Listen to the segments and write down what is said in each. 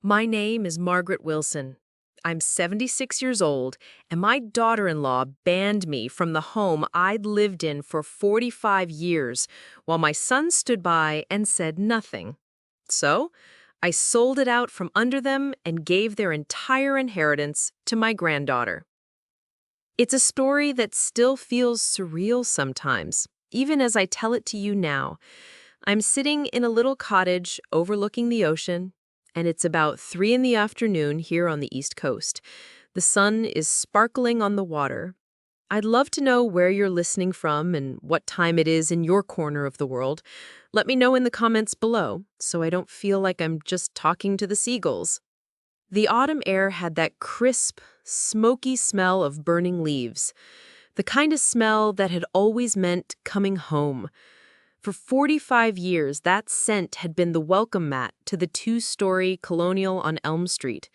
My name is Margaret Wilson. I'm 76 years old, and my daughter-in-law banned me from the home I'd lived in for 45 years, while my son stood by and said nothing. So, I sold it out from under them and gave their entire inheritance to my granddaughter. It's a story that still feels surreal sometimes, even as I tell it to you now. I'm sitting in a little cottage overlooking the ocean, and it's about 3 in the afternoon here on the East Coast. The sun is sparkling on the water. I'd love to know where you're listening from and what time it is in your corner of the world. Let me know in the comments below, so I don't feel like I'm just talking to the seagulls. The autumn air had that crisp, smoky smell of burning leaves, the kind of smell that had always meant coming home. For 45 years, that scent had been the welcome mat to the 2-story colonial on Elm Street.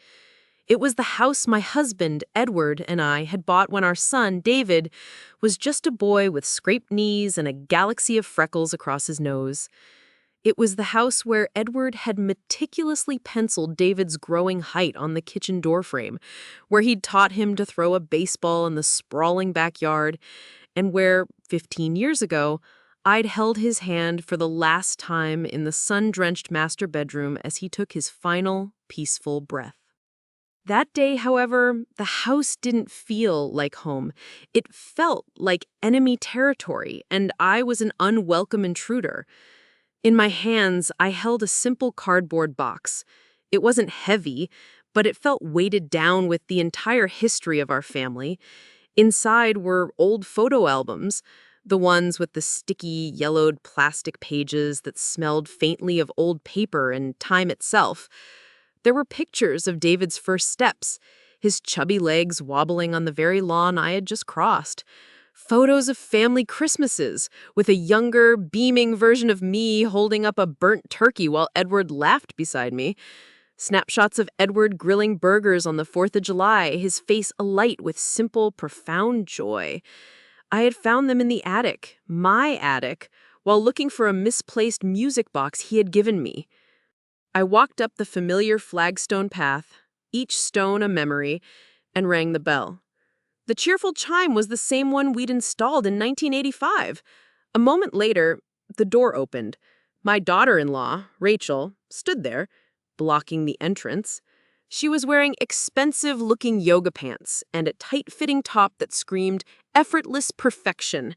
It was the house my husband, Edward, and I had bought when our son, David, was just a boy with scraped knees and a galaxy of freckles across his nose. It was the house where Edward had meticulously penciled David's growing height on the kitchen doorframe, where he'd taught him to throw a baseball in the sprawling backyard, and where, 15 years ago, I'd held his hand for the last time in the sun-drenched master bedroom as he took his final, peaceful breath. That day, however, the house didn't feel like home. It felt like enemy territory, and I was an unwelcome intruder. In my hands, I held a simple cardboard box. It wasn't heavy, but it felt weighted down with the entire history of our family. Inside were old photo albums, the ones with the sticky, yellowed plastic pages that smelled faintly of old paper and time itself. There were pictures of David's first steps, his chubby legs wobbling on the very lawn I had just crossed. Photos of family Christmases, with a younger, beaming version of me holding up a burnt turkey while Edward laughed beside me. Snapshots of Edward grilling burgers on the 4th of July, his face alight with simple, profound joy. I had found them in the attic, my attic, while looking for a misplaced music box he had given me. I walked up the familiar flagstone path, each stone a memory, and rang the bell. The cheerful chime was the same one we'd installed in 1985. A moment later, the door opened. My daughter-in-law, Rachel, stood there, blocking the entrance. She was wearing expensive-looking yoga pants and a tight-fitting top that screamed effortless perfection.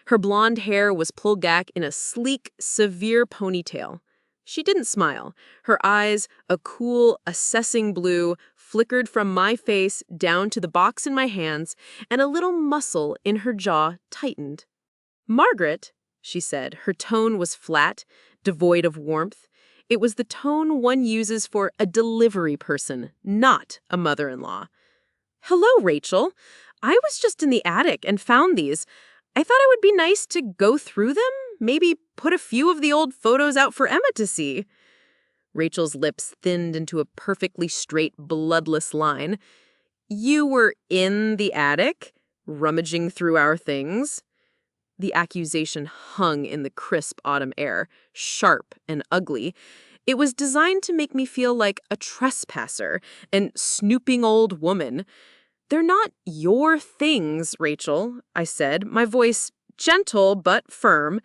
Her blonde hair was pulled back in a sleek, severe ponytail. She didn't smile. Her eyes, a cool, assessing blue, flickered from my face down to the box in my hands, and a little muscle in her jaw tightened. "Margaret," she said. Her tone was flat, devoid of warmth. It was the tone one uses for a delivery person, not a mother-in-law. "Hello, Rachel. I was just in the attic and found these. I thought it would be nice to go through them, maybe put a few of the old photos out for Emma to see." Rachel's lips thinned into a perfectly straight, bloodless line. "You were in the attic, rummaging through our things?" The accusation hung in the crisp autumn air, sharp and ugly. It was designed to make me feel like a trespasser, an snooping old woman. "They're not your things, Rachel," I said, my voice gentle but firm.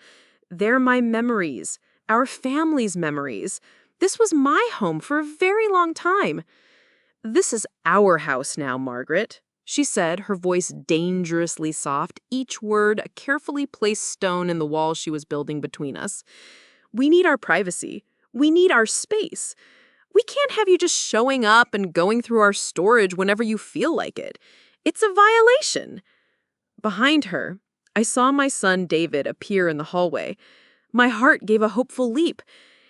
"They're my memories, our family's memories. This was my home for a very long time." "This is our house now, Margaret," she said, her voice dangerously soft, each word a carefully placed stone in the wall she was building between us. "We need our privacy. We need our space. We can't have you just showing up and going through our storage whenever you feel like it. It's a violation." Behind her, I saw my son David appear in the hallway. My heart gave a hopeful leap.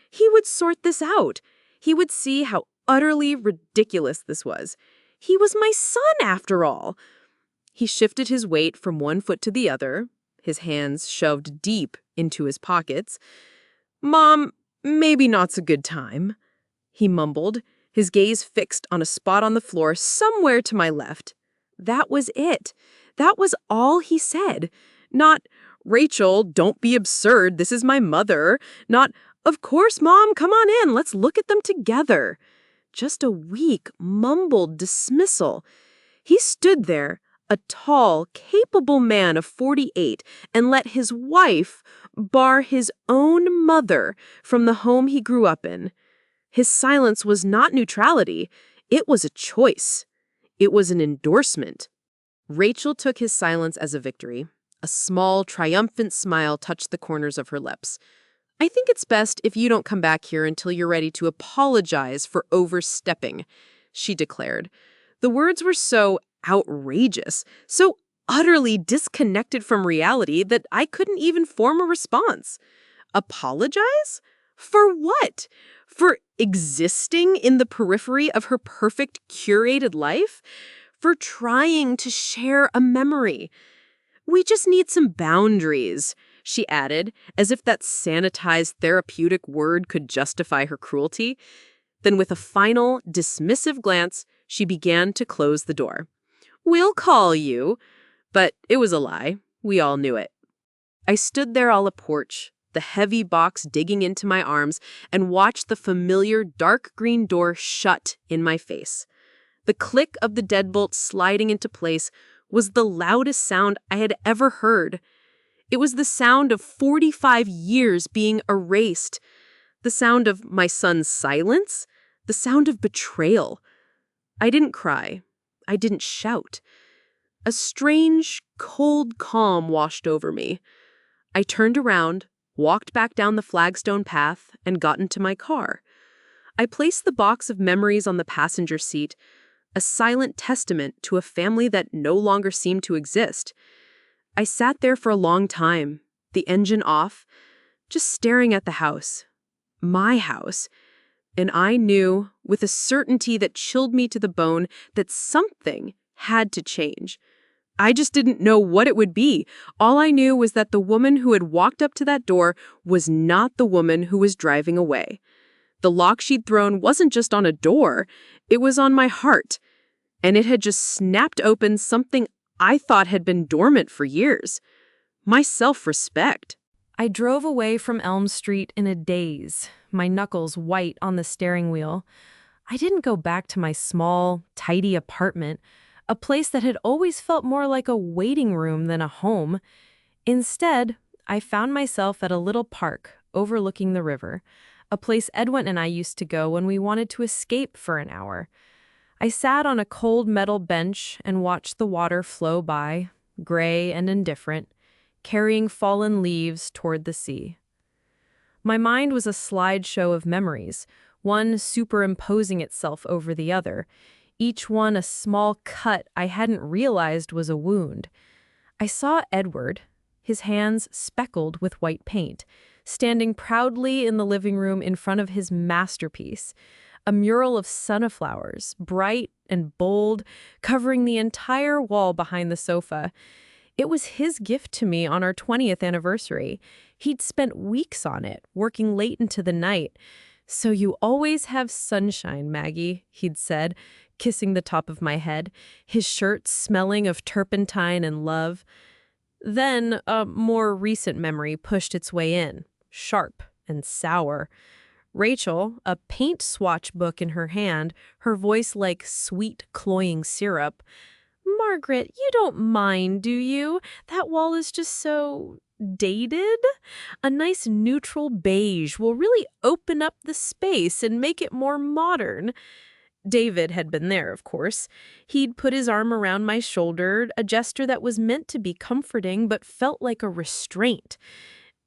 He would sort this out. He would see how utterly ridiculous this was. He was my son, after all. He shifted his weight from one foot to the other, his hands shoved deep into his pockets. "Mom, maybe not's a good time," he mumbled, his gaze fixed on a spot on the floor somewhere to my left. That was it. That was all he said. Not, "Rachel, don't be absurd, this is my mother." Not, "Of course, Mom, come on in, let's look at them together." just a weak, mumbled dismissal. He stood there, a tall, capable man of 48, and let his wife bar his own mother from the home he grew up in. His silence was not neutrality. It was a choice. It was an endorsement. Rachel took his silence as a victory. A small, triumphant smile touched the corners of her lips. I think it's best if you don't come back here until you're ready to apologize for overstepping, she declared. The words were so outrageous, so utterly disconnected from reality that I couldn't even form a response. Apologize? For what? For existing in the periphery of her perfect, curated life? For trying to share a memory? We just need some boundaries, she added, as if that sanitized therapeutic word could justify her cruelty. Then with a final, dismissive glance, she began to close the door. We'll call you. But it was a lie. We all knew it. I stood there on the porch, the heavy box digging into my arms, and watched the familiar dark green door shut in my face. The click of the deadbolt sliding into place was the loudest sound I had ever heard. It was the sound of 45 years being erased, the sound of my son's silence, the sound of betrayal. I didn't cry. I didn't shout. A strange, cold calm washed over me. I turned around, walked back down the flagstone path, and got into my car. I placed the box of memories on the passenger seat, a silent testament to a family that no longer seemed to exist. I sat there for a long time, the engine off, just staring at the house. My house. And I knew, with a certainty that chilled me to the bone, that something had to change. I just didn't know what it would be. All I knew was that the woman who had walked up to that door was not the woman who was driving away. The lock she'd thrown wasn't just on a door, it was on my heart. And it had just snapped open something I thought had been dormant for years. My self-respect. I drove away from Elm Street in a daze, my knuckles white on the steering wheel. I didn't go back to my small, tidy apartment, a place that had always felt more like a waiting room than a home. Instead, I found myself at a little park overlooking the river, a place Edwin and I used to go when we wanted to escape for an hour. I sat on a cold metal bench and watched the water flow by, gray and indifferent, carrying fallen leaves toward the sea. My mind was a slideshow of memories, one superimposing itself over the other, each one a small cut I hadn't realized was a wound. I saw Edward, his hands speckled with white paint, standing proudly in the living room in front of his masterpiece, a mural of sunflowers, bright and bold, covering the entire wall behind the sofa. It was his gift to me on our 20th anniversary. He'd spent weeks on it, working late into the night. "So you always have sunshine, Maggie," he'd said, kissing the top of my head, his shirt smelling of turpentine and love. Then a more recent memory pushed its way in, sharp and sour. Rachel, a paint swatch book in her hand, her voice like sweet, cloying syrup. "Margaret, you don't mind, do you? That wall is just so dated. A nice neutral beige will really open up the space and make it more modern." David had been there, of course. He'd put his arm around my shoulder, a gesture that was meant to be comforting but felt like a restraint.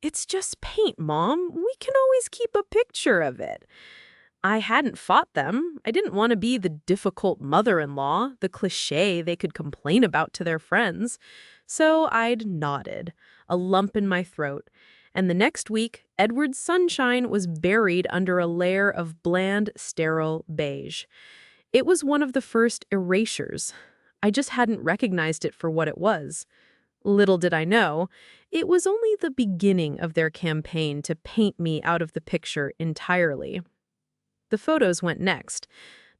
"It's just paint, Mom. We can always keep a picture of it." I hadn't fought them. I didn't want to be the difficult mother-in-law, the cliché they could complain about to their friends. So I'd nodded, a lump in my throat. And the next week, Edward's sunshine was buried under a layer of bland, sterile beige. It was one of the first erasures. I just hadn't recognized it for what it was. Little did I know, it was only the beginning of their campaign to paint me out of the picture entirely. The photos went next.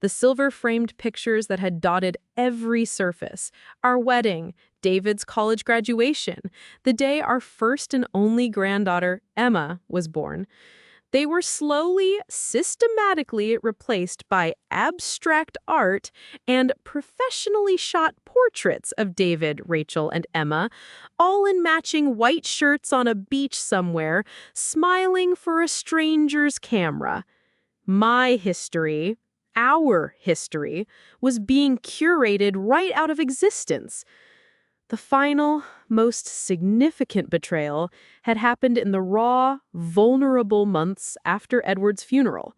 The silver-framed pictures that had dotted every surface. Our wedding, David's college graduation, the day our first and only granddaughter, Emma, was born. They were slowly, systematically replaced by abstract art and professionally shot portraits of David, Rachel, and Emma, all in matching white shirts on a beach somewhere, smiling for a stranger's camera. My history, our history, was being curated right out of existence. The final, most significant betrayal had happened in the raw, vulnerable months after Edward's funeral.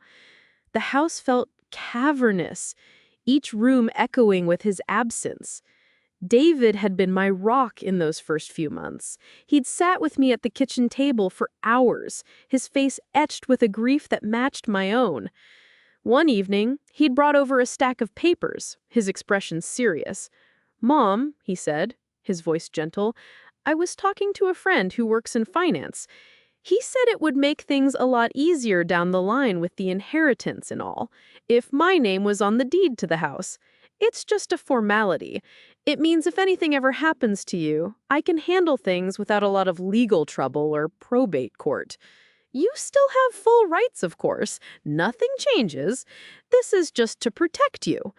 The house felt cavernous, each room echoing with his absence. David had been my rock in those first few months. He'd sat with me at the kitchen table for hours, his face etched with a grief that matched my own. One evening, he'd brought over a stack of papers, his expression serious. "Mom," he said, his voice gentle, "I was talking to a friend who works in finance. He said it would make things a lot easier down the line with the inheritance and all, if my name was on the deed to the house. It's just a formality. It means if anything ever happens to you, I can handle things without a lot of legal trouble or probate court. You still have full rights, of course. Nothing changes. This is just to protect you."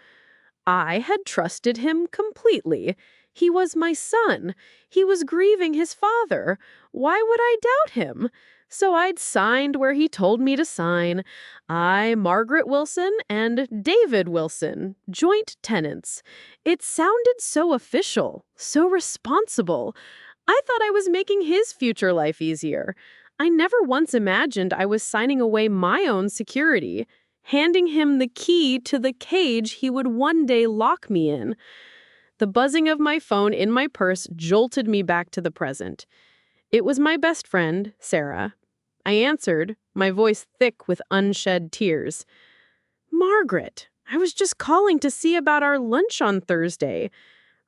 I had trusted him completely. He was my son. He was grieving his father. Why would I doubt him? So I'd signed where he told me to sign. I, Margaret Wilson, and David Wilson, joint tenants. It sounded so official, so responsible. I thought I was making his future life easier. I never once imagined I was signing away my own security, handing him the key to the cage he would one day lock me in. The buzzing of my phone in my purse jolted me back to the present. It was my best friend, Sarah. I answered, my voice thick with unshed tears. "Margaret, I was just calling to see about our lunch on Thursday.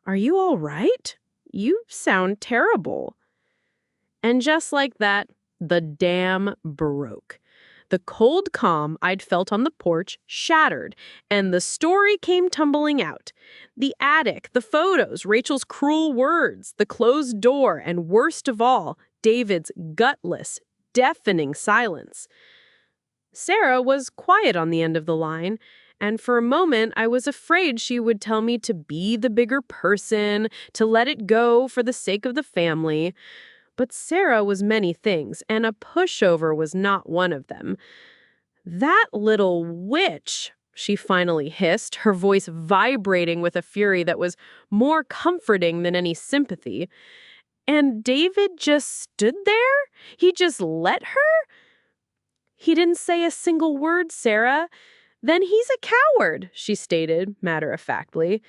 Are you all right? You sound terrible." And just like that, the dam broke. The cold calm I'd felt on the porch shattered, and the story came tumbling out. The attic, the photos, Rachel's cruel words, the closed door, and worst of all, David's gutless, deafening silence. Sarah was quiet on the end of the line, and for a moment I was afraid she would tell me to be the bigger person, to let it go for the sake of the family. But Sarah was many things, and a pushover was not one of them. "That little witch," she finally hissed, her voice vibrating with a fury that was more comforting than any sympathy. "And David just stood there? He just let her?" "He didn't say a single word, Sarah." "Then he's a coward," she stated, matter-of-factly.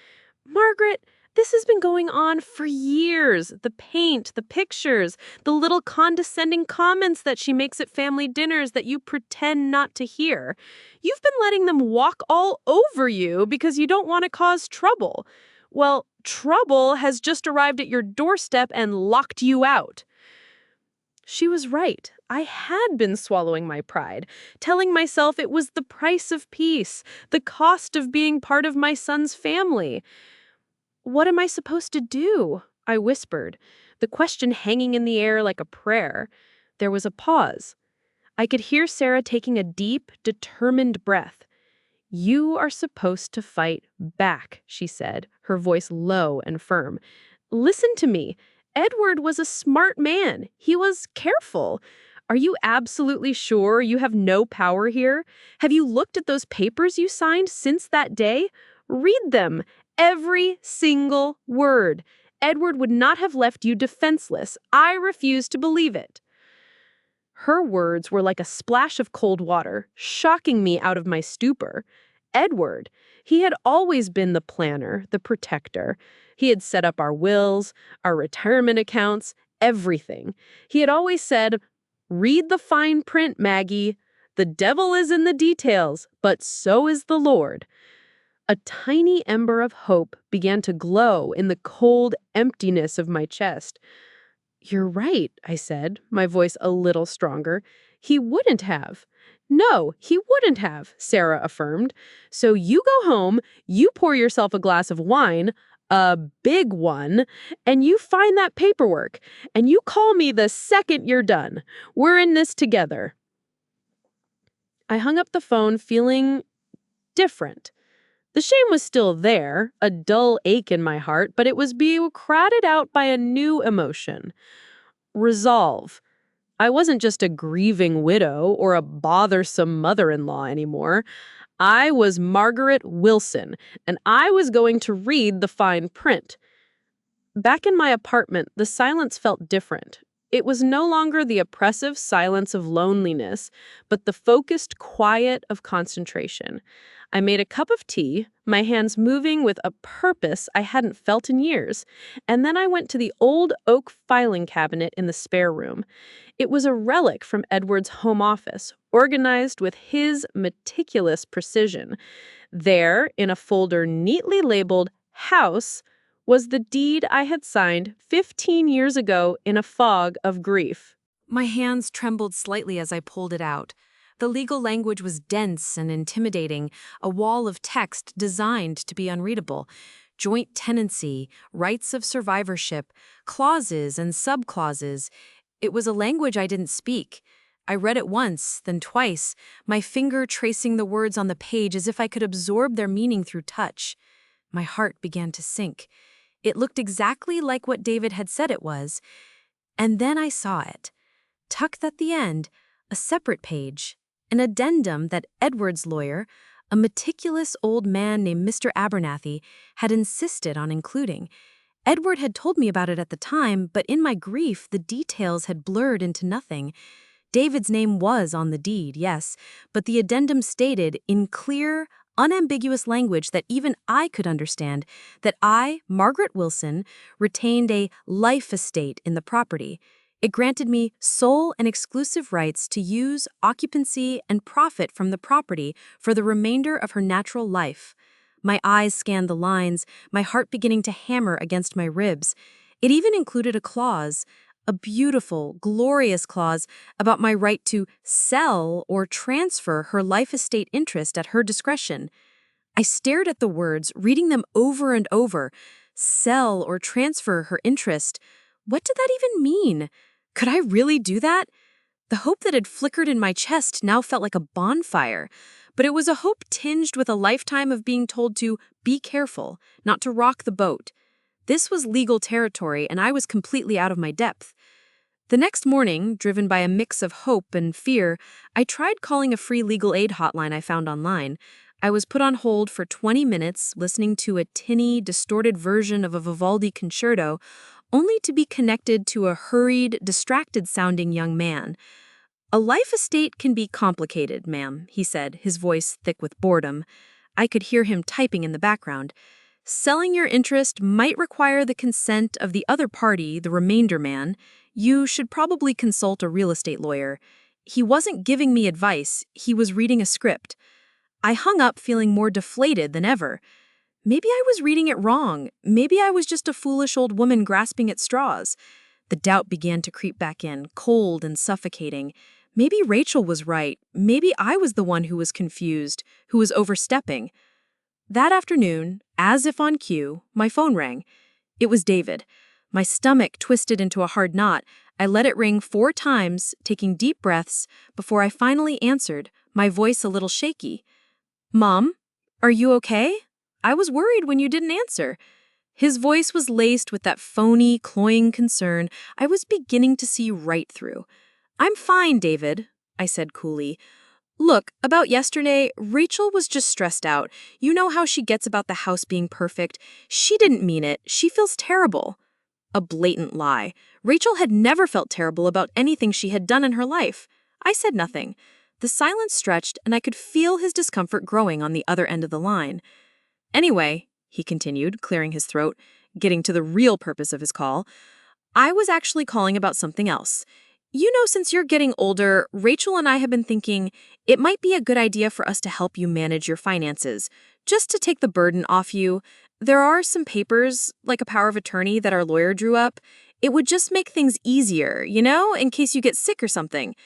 "Margaret, this has been going on for years. The paint, the pictures, the little condescending comments that she makes at family dinners that you pretend not to hear. You've been letting them walk all over you because you don't want to cause trouble. Well, trouble has just arrived at your doorstep and locked you out." She was right. I had been swallowing my pride, telling myself it was the price of peace, the cost of being part of my son's family. "What am I supposed to do?" I whispered, the question hanging in the air like a prayer. There was a pause. I could hear Sarah taking a deep, determined breath. "You are supposed to fight back," she said, her voice low and firm. "Listen to me. Edward was a smart man. He was careful. Are you absolutely sure you have no power here? Have you looked at those papers you signed since that day? Read them. Every single word. Edward would not have left you defenseless. I refuse to believe it." Her words were like a splash of cold water, shocking me out of my stupor. Edward. He had always been the planner, the protector. He had set up our wills, our retirement accounts, everything. He had always said, "Read the fine print, Maggie. The devil is in the details, but so is the Lord." A tiny ember of hope began to glow in the cold emptiness of my chest. "You're right," I said, my voice a little stronger. "He wouldn't have." "No, he wouldn't have," Sarah affirmed. "So you go home, you pour yourself a glass of wine, a big one, and you find that paperwork, and you call me the second you're done. We're in this together." I hung up the phone feeling different. The shame was still there, a dull ache in my heart, but it was being crowded out by a new emotion. Resolve. I wasn't just a grieving widow or a bothersome mother-in-law anymore. I was Margaret Wilson, and I was going to read the fine print. Back in my apartment, the silence felt different. It was no longer the oppressive silence of loneliness, but the focused quiet of concentration. I made a cup of tea, my hands moving with a purpose I hadn't felt in years, and then I went to the old oak filing cabinet in the spare room. It was a relic from Edward's home office, organized with his meticulous precision. There, in a folder neatly labeled House, was the deed I had signed 15 years ago in a fog of grief. My hands trembled slightly as I pulled it out. The legal language was dense and intimidating, a wall of text designed to be unreadable. Joint tenancy, rights of survivorship, clauses and subclauses. It was a language I didn't speak. I read it once, then twice, my finger tracing the words on the page as if I could absorb their meaning through touch. My heart began to sink. It looked exactly like what David had said it was. And then I saw it. Tucked at the end, a separate page, an addendum that Edward's lawyer, a meticulous old man named Mr. Abernathy, had insisted on including. Edward had told me about it at the time, but in my grief, the details had blurred into nothing. David's name was on the deed, yes, but the addendum stated, in clear, unambiguous language that even I could understand, that I, Margaret Wilson, retained a life estate in the property. It granted me sole and exclusive rights to use, occupancy, and profit from the property for the remainder of her natural life. My eyes scanned the lines, my heart beginning to hammer against my ribs. It even included a clause, a beautiful, glorious clause about my right to sell or transfer her life estate interest at her discretion. I stared at the words, reading them over and over. Sell or transfer her interest. What did that even mean? Could I really do that? The hope that had flickered in my chest now felt like a bonfire, but it was a hope tinged with a lifetime of being told to be careful, not to rock the boat. This was legal territory, and I was completely out of my depth. The next morning, driven by a mix of hope and fear, I tried calling a free legal aid hotline I found online. I was put on hold for 20 minutes, listening to a tinny, distorted version of a Vivaldi concerto, only to be connected to a hurried, distracted-sounding young man. "A life estate can be complicated, ma'am," he said, his voice thick with boredom. I could hear him typing in the background. "Selling your interest might require the consent of the other party, the remainder man. You should probably consult a real estate lawyer." He wasn't giving me advice, he was reading a script. I hung up feeling more deflated than ever. Maybe I was reading it wrong. Maybe I was just a foolish old woman grasping at straws. The doubt began to creep back in, cold and suffocating. Maybe Rachel was right. Maybe I was the one who was confused, who was overstepping. That afternoon, as if on cue, my phone rang. It was David. My stomach twisted into a hard knot. I let it ring 4 times, taking deep breaths, before I finally answered, my voice a little shaky. "Mom, are you okay? I was worried when you didn't answer." His voice was laced with that phony, cloying concern I was beginning to see right through. "I'm fine, David," I said coolly. "Look, about yesterday, Rachel was just stressed out. You know how she gets about the house being perfect. She didn't mean it. She feels terrible." A blatant lie. Rachel had never felt terrible about anything she had done in her life. I said nothing. The silence stretched, and I could feel his discomfort growing on the other end of the line. "Anyway," he continued, clearing his throat, getting to the real purpose of his call, "I was actually calling about something else. You know, since you're getting older, Rachel and I have been thinking it might be a good idea for us to help you manage your finances, just to take the burden off you. There are some papers, like a power of attorney that our lawyer drew up. It would just make things easier, you know, in case you get sick or something."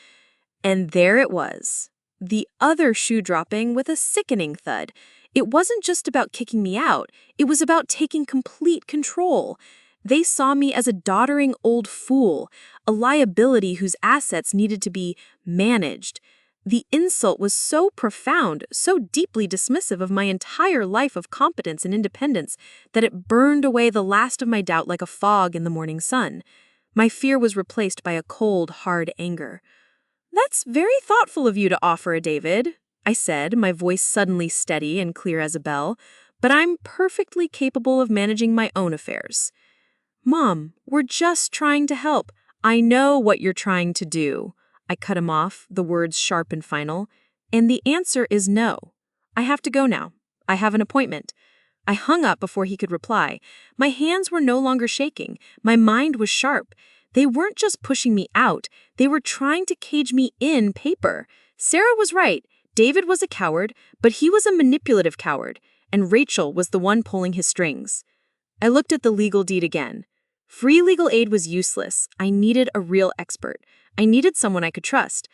And there it was. The other shoe dropping with a sickening thud. It wasn't just about kicking me out. It was about taking complete control. They saw me as a doddering old fool, a liability whose assets needed to be managed. The insult was so profound, so deeply dismissive of my entire life of competence and independence, that it burned away the last of my doubt like a fog in the morning sun. My fear was replaced by a cold, hard anger. "That's very thoughtful of you to offer, David," I said, my voice suddenly steady and clear as a bell, "but I'm perfectly capable of managing my own affairs." "Mom, we're just trying to help." "I know what you're trying to do." I cut him off, the words sharp and final. "And the answer is no. I have to go now. I have an appointment." I hung up before he could reply. My hands were no longer shaking. My mind was sharp. They weren't just pushing me out. They were trying to cage me in paper. Sarah was right. David was a coward, but he was a manipulative coward, and Rachel was the one pulling his strings. I looked at the legal deed again. Free legal aid was useless. I needed a real expert. I needed someone I could trust.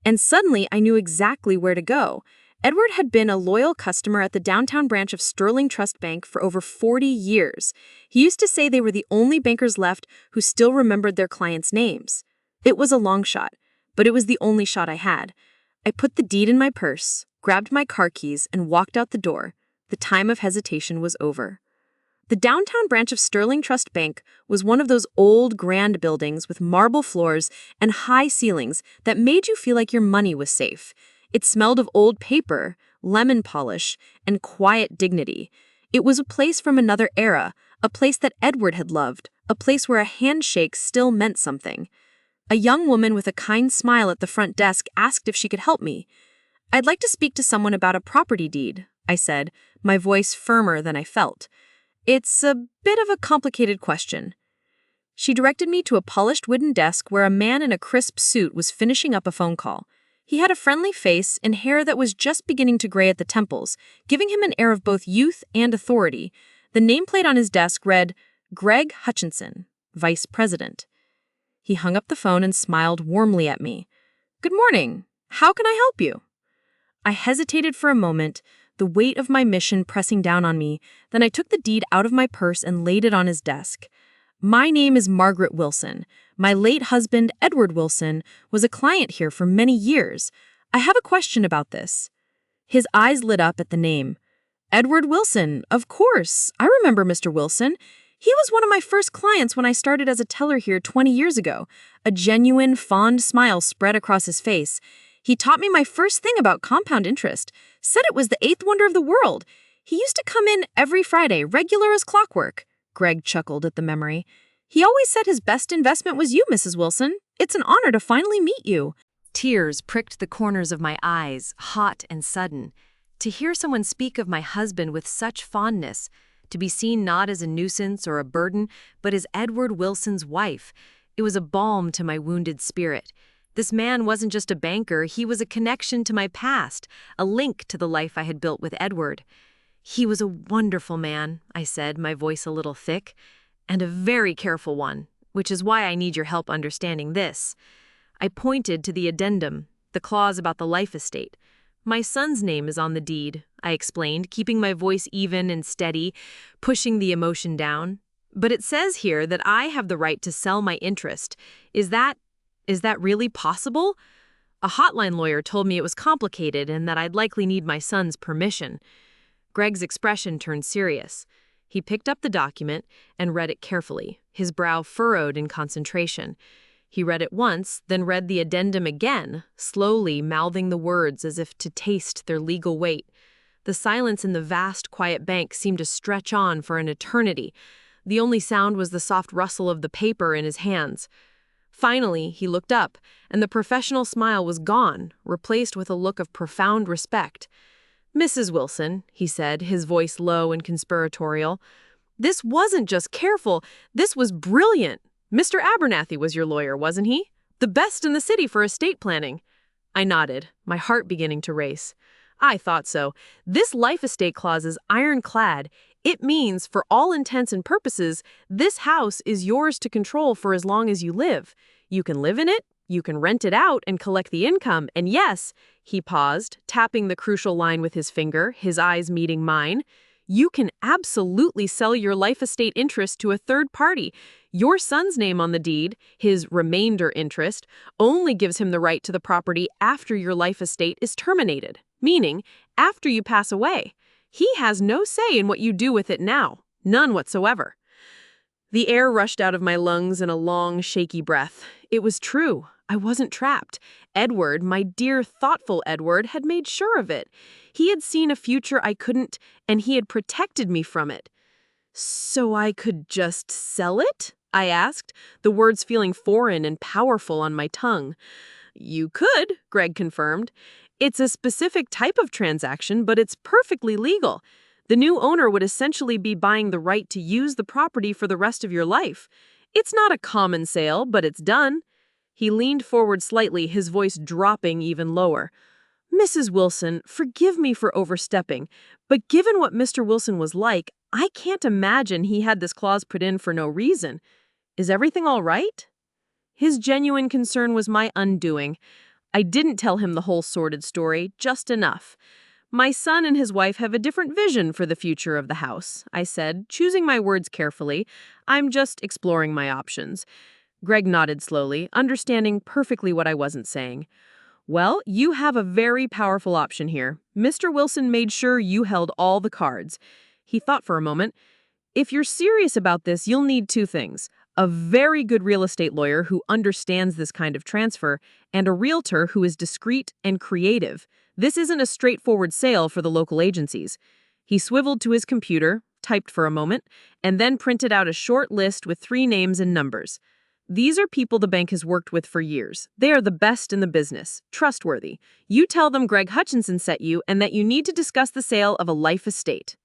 And suddenly I knew exactly where to go. Edward had been a loyal customer at the downtown branch of Sterling Trust Bank for over 40 years. He used to say they were the only bankers left who still remembered their clients' names. It was a long shot, but it was the only shot I had. I put the deed in my purse, grabbed my car keys, and walked out the door. The time of hesitation was over. The downtown branch of Sterling Trust Bank was one of those old, grand buildings with marble floors and high ceilings that made you feel like your money was safe. It smelled of old paper, lemon polish, and quiet dignity. It was a place from another era, a place that Edward had loved, a place where a handshake still meant something. A young woman with a kind smile at the front desk asked if she could help me. "I'd like to speak to someone about a property deed," I said, my voice firmer than I felt. "It's a bit of a complicated question." She directed me to a polished wooden desk where a man in a crisp suit was finishing up a phone call. He had a friendly face and hair that was just beginning to gray at the temples, giving him an air of both youth and authority. The nameplate on his desk read, "Greg Hutchinson, Vice President." He hung up the phone and smiled warmly at me. "Good morning. How can I help you?" I hesitated for a moment, the weight of my mission pressing down on me. Then I took the deed out of my purse and laid it on his desk. "My name is Margaret Wilson. My late husband, Edward Wilson, was a client here for many years. I have a question about this." His eyes lit up at the name. "Edward Wilson, of course. I remember Mr. Wilson. He was one of my first clients when I started as a teller here 20 years ago." A genuine, fond smile spread across his face. "He taught me my first thing about compound interest. Said it was the eighth wonder of the world. He used to come in every Friday, regular as clockwork." Greg chuckled at the memory. "He always said his best investment was you, Mrs. Wilson. It's an honor to finally meet you." Tears pricked the corners of my eyes, hot and sudden. To hear someone speak of my husband with such fondness, to be seen not as a nuisance or a burden, but as Edward Wilson's wife, it was a balm to my wounded spirit. This man wasn't just a banker, he was a connection to my past, a link to the life I had built with Edward. "He was a wonderful man," I said, my voice a little thick, "and a very careful one, which is why I need your help understanding this." I pointed to the addendum, the clause about the life estate. "My son's name is on the deed," I explained, keeping my voice even and steady, pushing the emotion down. "But it says here that I have the right to sell my interest. Is that really possible?" A hotline lawyer told me it was complicated and that I'd likely need my son's permission. Greg's expression turned serious. He picked up the document and read it carefully, his brow furrowed in concentration. He read it once, then read the addendum again, slowly mouthing the words as if to taste their legal weight. The silence in the vast, quiet bank seemed to stretch on for an eternity. The only sound was the soft rustle of the paper in his hands. Finally, he looked up, and the professional smile was gone, replaced with a look of profound respect. "Mrs. Wilson," he said, his voice low and conspiratorial, "this wasn't just careful, this was brilliant. Mr. Abernathy was your lawyer, wasn't he? The best in the city for estate planning." I nodded, my heart beginning to race. "I thought so. This life estate clause is ironclad. It means, for all intents and purposes, this house is yours to control for as long as you live. You can live in it, you can rent it out and collect the income, and yes," he paused, tapping the crucial line with his finger, his eyes meeting mine, You can absolutely sell your life estate interest to a third party. Your son's name on the deed, his remainder interest, only gives him the right to the property after your life estate is terminated, meaning after you pass away. He has no say in what you do with it now, none whatsoever. The air rushed out of my lungs in a long, shaky breath. It was true. I wasn't trapped. Edward, my dear, thoughtful Edward, had made sure of it. He had seen a future I couldn't, and he had protected me from it. So I could just sell it? I asked, the words feeling foreign and powerful on my tongue. You could, Greg confirmed. It's a specific type of transaction, but it's perfectly legal. The new owner would essentially be buying the right to use the property for the rest of your life. It's not a common sale, but it's done. He leaned forward slightly, his voice dropping even lower. Mrs. Wilson, forgive me for overstepping, but given what Mr. Wilson was like, I can't imagine he had this clause put in for no reason. Is everything all right? His genuine concern was my undoing. I didn't tell him the whole sordid story, just enough. My son and his wife have a different vision for the future of the house, I said, choosing my words carefully. I'm just exploring my options. Greg nodded slowly, understanding perfectly what I wasn't saying. Well, you have a very powerful option here. Mr. Wilson made sure you held all the cards. He thought for a moment. If you're serious about this, you'll need two things. A very good real estate lawyer who understands this kind of transfer, and a realtor who is discreet and creative. This isn't a straightforward sale for the local agencies. He swiveled to his computer, typed for a moment, and then printed out a short list with 3 names and numbers. These are people the bank has worked with for years. They are the best in the business, trustworthy. You tell them Greg Hutchinson sent you and that you need to discuss the sale of a life estate.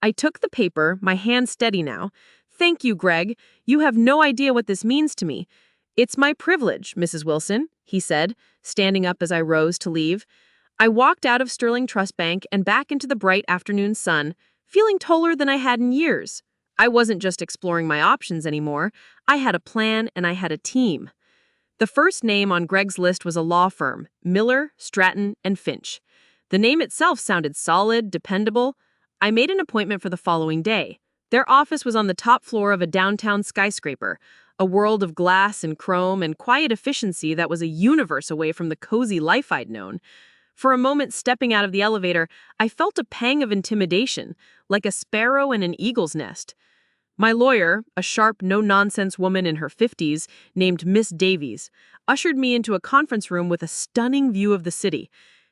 I took the paper, my hand steady now. Thank you, Greg. You have no idea what this means to me. It's my privilege, Mrs. Wilson, he said, standing up as I rose to leave. I walked out of Sterling Trust Bank and back into the bright afternoon sun, feeling taller than I had in years. I wasn't just exploring my options anymore. I had a plan and I had a team. The first name on Greg's list was a law firm, Miller, Stratton, and Finch. The name itself sounded solid, dependable. I made an appointment for the following day. Their office was on the top floor of a downtown skyscraper, a world of glass and chrome and quiet efficiency that was a universe away from the cozy life I'd known. For a moment, stepping out of the elevator, I felt a pang of intimidation, like a sparrow in an eagle's nest. My lawyer, a sharp, no-nonsense woman in her 50s named Miss Davies, ushered me into a conference room with a stunning view of the city.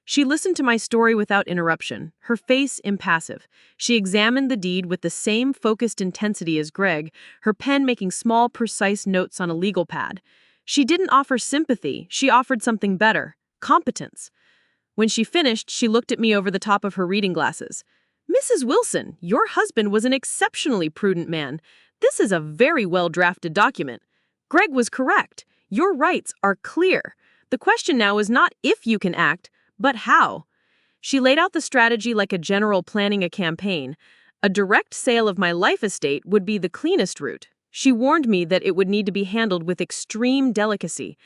She listened to my story without interruption, her face impassive. She examined the deed with the same focused intensity as Greg, her pen making small, precise notes on a legal pad. She didn't offer sympathy, she offered something better, competence. When she finished, she looked at me over the top of her reading glasses. Mrs. Wilson, your husband was an exceptionally prudent man. This is a very well-drafted document. Greg was correct. Your rights are clear. The question now is not if you can act, but how. She laid out the strategy like a general planning a campaign. A direct sale of my life estate would be the cleanest route. She warned me that it would need to be handled with extreme delicacy.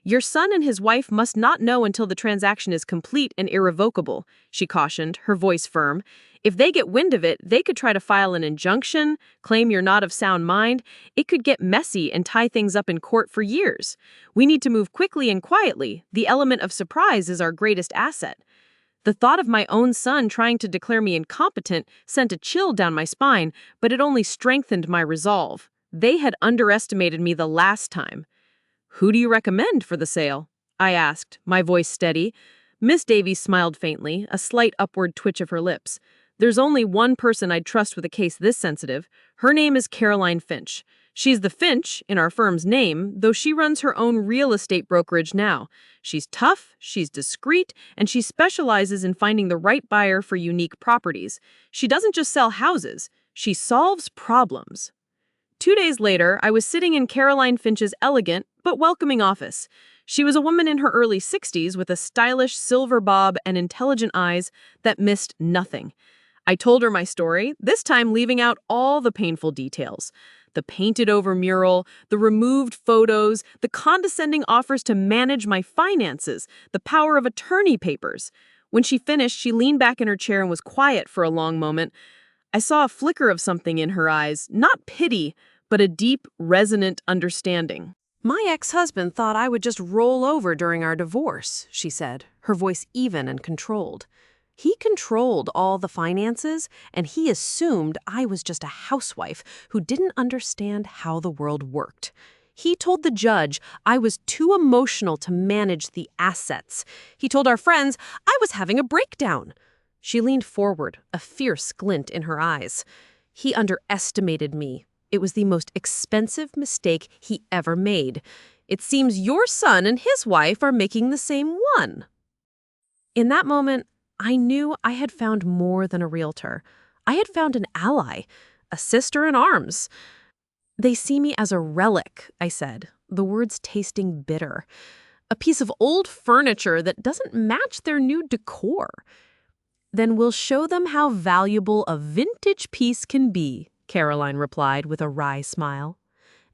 Your son and his wife must not know until the transaction is complete and irrevocable, she cautioned, her voice firm. If they get wind of it, they could try to file an injunction, claim you're not of sound mind. It could get messy and tie things up in court for years. We need to move quickly and quietly. The element of surprise is our greatest asset. The thought of my own son trying to declare me incompetent sent a chill down my spine, but it only strengthened my resolve. They had underestimated me the last time. Who do you recommend for the sale? I asked, my voice steady. Miss Davies smiled faintly, a slight upward twitch of her lips. There's only one person I'd trust with a case this sensitive. Her name is Caroline Finch. She's the Finch in our firm's name, though she runs her own real estate brokerage now. She's tough, she's discreet, and she specializes in finding the right buyer for unique properties. She doesn't just sell houses, she solves problems. 2 days later, I was sitting in Caroline Finch's elegant but welcoming office. She was a woman in her early 60s with a stylish silver bob and intelligent eyes that missed nothing. I told her my story, this time leaving out all the painful details. The painted-over mural, the removed photos, the condescending offers to manage my finances, the power of attorney papers. When she finished, she leaned back in her chair and was quiet for a long moment. I saw a flicker of something in her eyes, not pity, but a deep, resonant understanding. My ex-husband thought I would just roll over during our divorce, she said, her voice even and controlled. He controlled all the finances, and he assumed I was just a housewife who didn't understand how the world worked. He told the judge I was too emotional to manage the assets. He told our friends I was having a breakdown. She leaned forward, a fierce glint in her eyes. He underestimated me. It was the most expensive mistake he ever made. It seems your son and his wife are making the same one. In that moment, I knew I had found more than a realtor. I had found an ally, a sister in arms. They see me as a relic, I said, the words tasting bitter. A piece of old furniture that doesn't match their new decor. Then we'll show them how valuable a vintage piece can be, Caroline replied with a wry smile.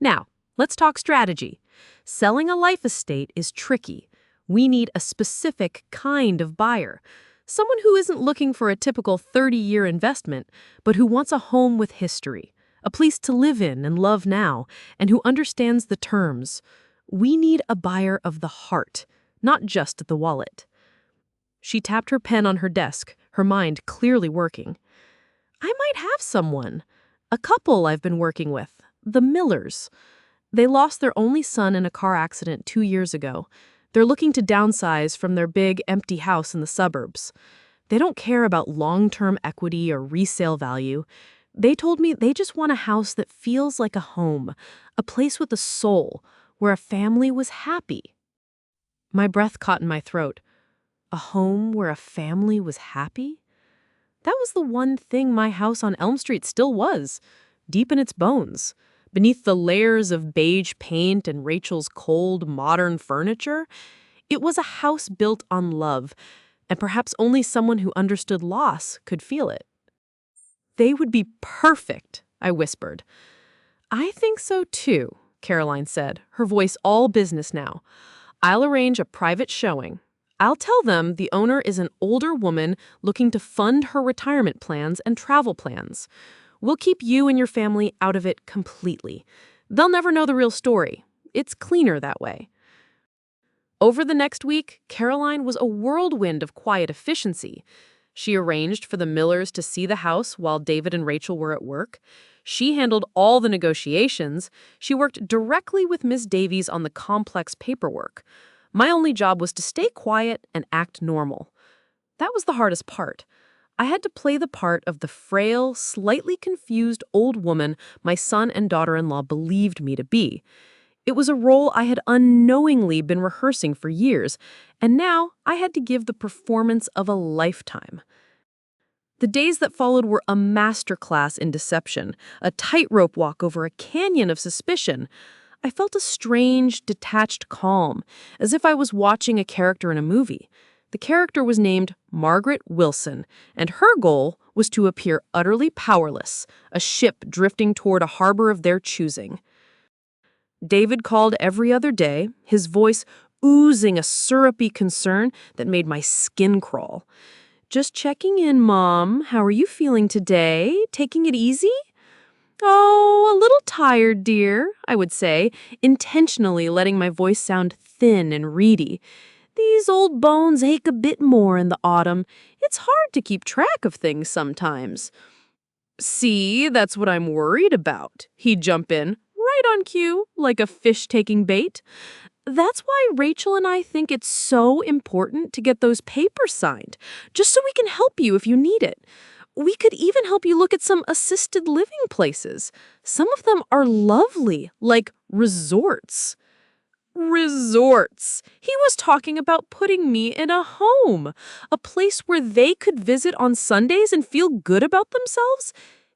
Now, let's talk strategy. Selling a life estate is tricky. We need a specific kind of buyer. Someone who isn't looking for a typical 30-year investment, but who wants a home with history, a place to live in and love now, and who understands the terms. We need a buyer of the heart, not just the wallet. She tapped her pen on her desk, her mind clearly working. I might have someone. A couple I've been working with, the Millers. They lost their only son in a car accident 2 years ago. They're looking to downsize from their big, empty house in the suburbs. They don't care about long-term equity or resale value. They told me they just want a house that feels like a home, a place with a soul, where a family was happy. My breath caught in my throat. A home where a family was happy? That was the one thing my house on Elm Street still was, deep in its bones. Beneath the layers of beige paint and Rachel's cold, modern furniture, it was a house built on love, and perhaps only someone who understood loss could feel it. They would be perfect, I whispered. I think so too, Caroline said, her voice all business now. I'll arrange a private showing. I'll tell them the owner is an older woman looking to fund her retirement plans and travel plans. We'll keep you and your family out of it completely. They'll never know the real story. It's cleaner that way. Over the next week, Caroline was a whirlwind of quiet efficiency. She arranged for the Millers to see the house while David and Rachel were at work. She handled all the negotiations. She worked directly with Ms. Davies on the complex paperwork. My only job was to stay quiet and act normal. That was the hardest part. I had to play the part of the frail, slightly confused old woman my son and daughter-in-law believed me to be. It was a role I had unknowingly been rehearsing for years, and now I had to give the performance of a lifetime. The days that followed were a masterclass in deception, a tightrope walk over a canyon of suspicion. I felt a strange, detached calm, as if I was watching a character in a movie. The character was named Margaret Wilson, and her goal was to appear utterly powerless, a ship drifting toward a harbor of their choosing. David called every other day, his voice oozing a syrupy concern that made my skin crawl. Just checking in, Mom. How are you feeling today? Taking it easy? Oh, a little tired, dear, I would say, intentionally letting my voice sound thin and reedy. These old bones ache a bit more in the autumn. It's hard to keep track of things sometimes. See, that's what I'm worried about. He'd jump in, right on cue, like a fish taking bait. That's why Rachel and I think it's so important to get those papers signed, just so we can help you if you need it. We could even help you look at some assisted living places. Some of them are lovely, like resorts. Resorts. He was talking about putting me in a home, a place where they could visit on Sundays and feel good about themselves.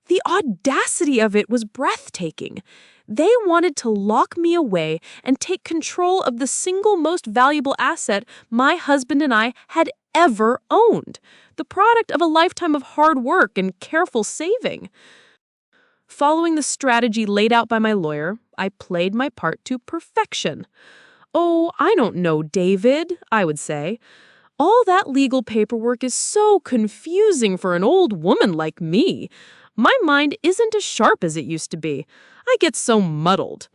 The audacity of it was breathtaking. They wanted to lock me away and take control of the single most valuable asset my husband and I had ever owned, the product of a lifetime of hard work and careful saving. Following the strategy laid out by my lawyer, I played my part to perfection. Oh, I don't know, David, I would say. All that legal paperwork is so confusing for an old woman like me. My mind isn't as sharp as it used to be. I get so muddled.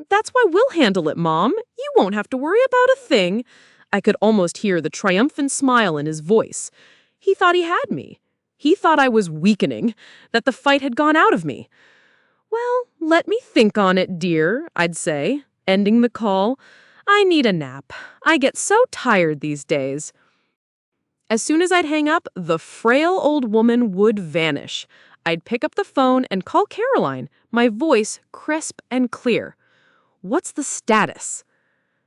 That's why we'll handle it, Mom. You won't have to worry about a thing. I could almost hear the triumphant smile in his voice. He thought he had me. He thought I was weakening, that the fight had gone out of me. Well, let me think on it, dear, I'd say, ending the call. I need a nap. I get so tired these days. As soon as I'd hang up, the frail old woman would vanish. I'd pick up the phone and call Caroline, my voice crisp and clear. What's the status?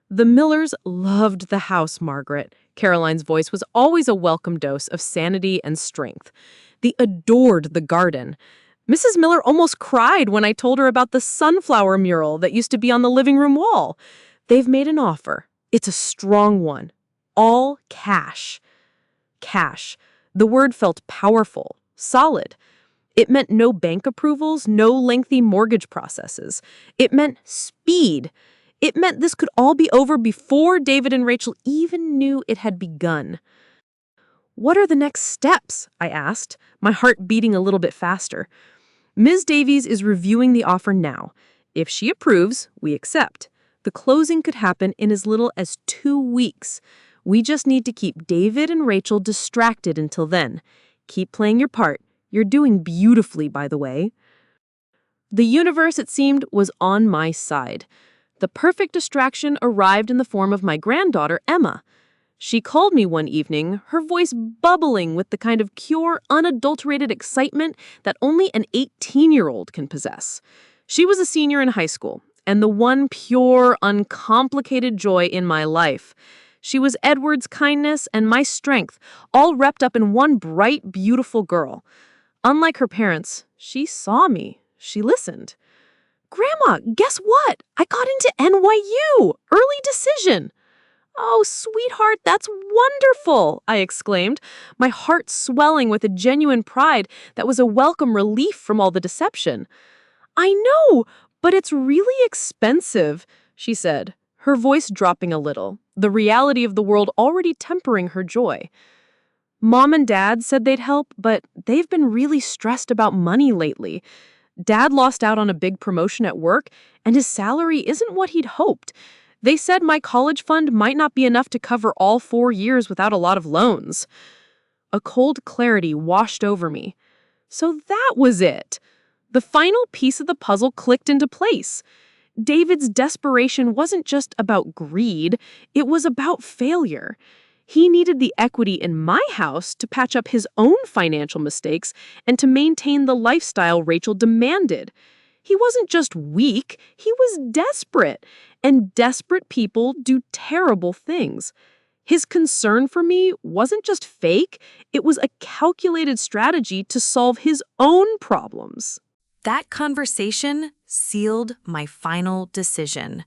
The Millers loved the house, Margaret. Caroline's voice was always a welcome dose of sanity and strength. They adored the garden. Mrs. Miller almost cried when I told her about the sunflower mural that used to be on the living room wall. They've made an offer. It's a strong one. All cash. Cash. The word felt powerful, solid. It meant no bank approvals, no lengthy mortgage processes. It meant speed. It meant this could all be over before David and Rachel even knew it had begun. What are the next steps? I asked, my heart beating a little bit faster. Ms. Davies is reviewing the offer now. If she approves, we accept. The closing could happen in as little as 2 weeks. We just need to keep David and Rachel distracted until then. Keep playing your part. You're doing beautifully, by the way. The universe, it seemed, was on my side. The perfect distraction arrived in the form of my granddaughter, Emma. She called me one evening, her voice bubbling with the kind of pure, unadulterated excitement that only an 18-year-old can possess. She was a senior in high school, and the one pure, uncomplicated joy in my life. She was Edward's kindness and my strength, all wrapped up in one bright, beautiful girl. Unlike her parents, she saw me. She listened. "Grandma, guess what? I got into NYU! Early decision!" "Oh, sweetheart, that's wonderful!" I exclaimed, my heart swelling with a genuine pride that was a welcome relief from all the deception. "I know, but it's really expensive," she said, her voice dropping a little, the reality of the world already tempering her joy. Mom and Dad said they'd help, but they've been really stressed about money lately. Dad lost out on a big promotion at work, and his salary isn't what he'd hoped. They said my college fund might not be enough to cover all 4 years without a lot of loans. A cold clarity washed over me. So that was it. The final piece of the puzzle clicked into place. David's desperation wasn't just about greed, it was about failure. He needed the equity in my house to patch up his own financial mistakes and to maintain the lifestyle Rachel demanded. He wasn't just weak, he was desperate. And desperate people do terrible things. His concern for me wasn't just fake, it was a calculated strategy to solve his own problems. That conversation sealed my final decision.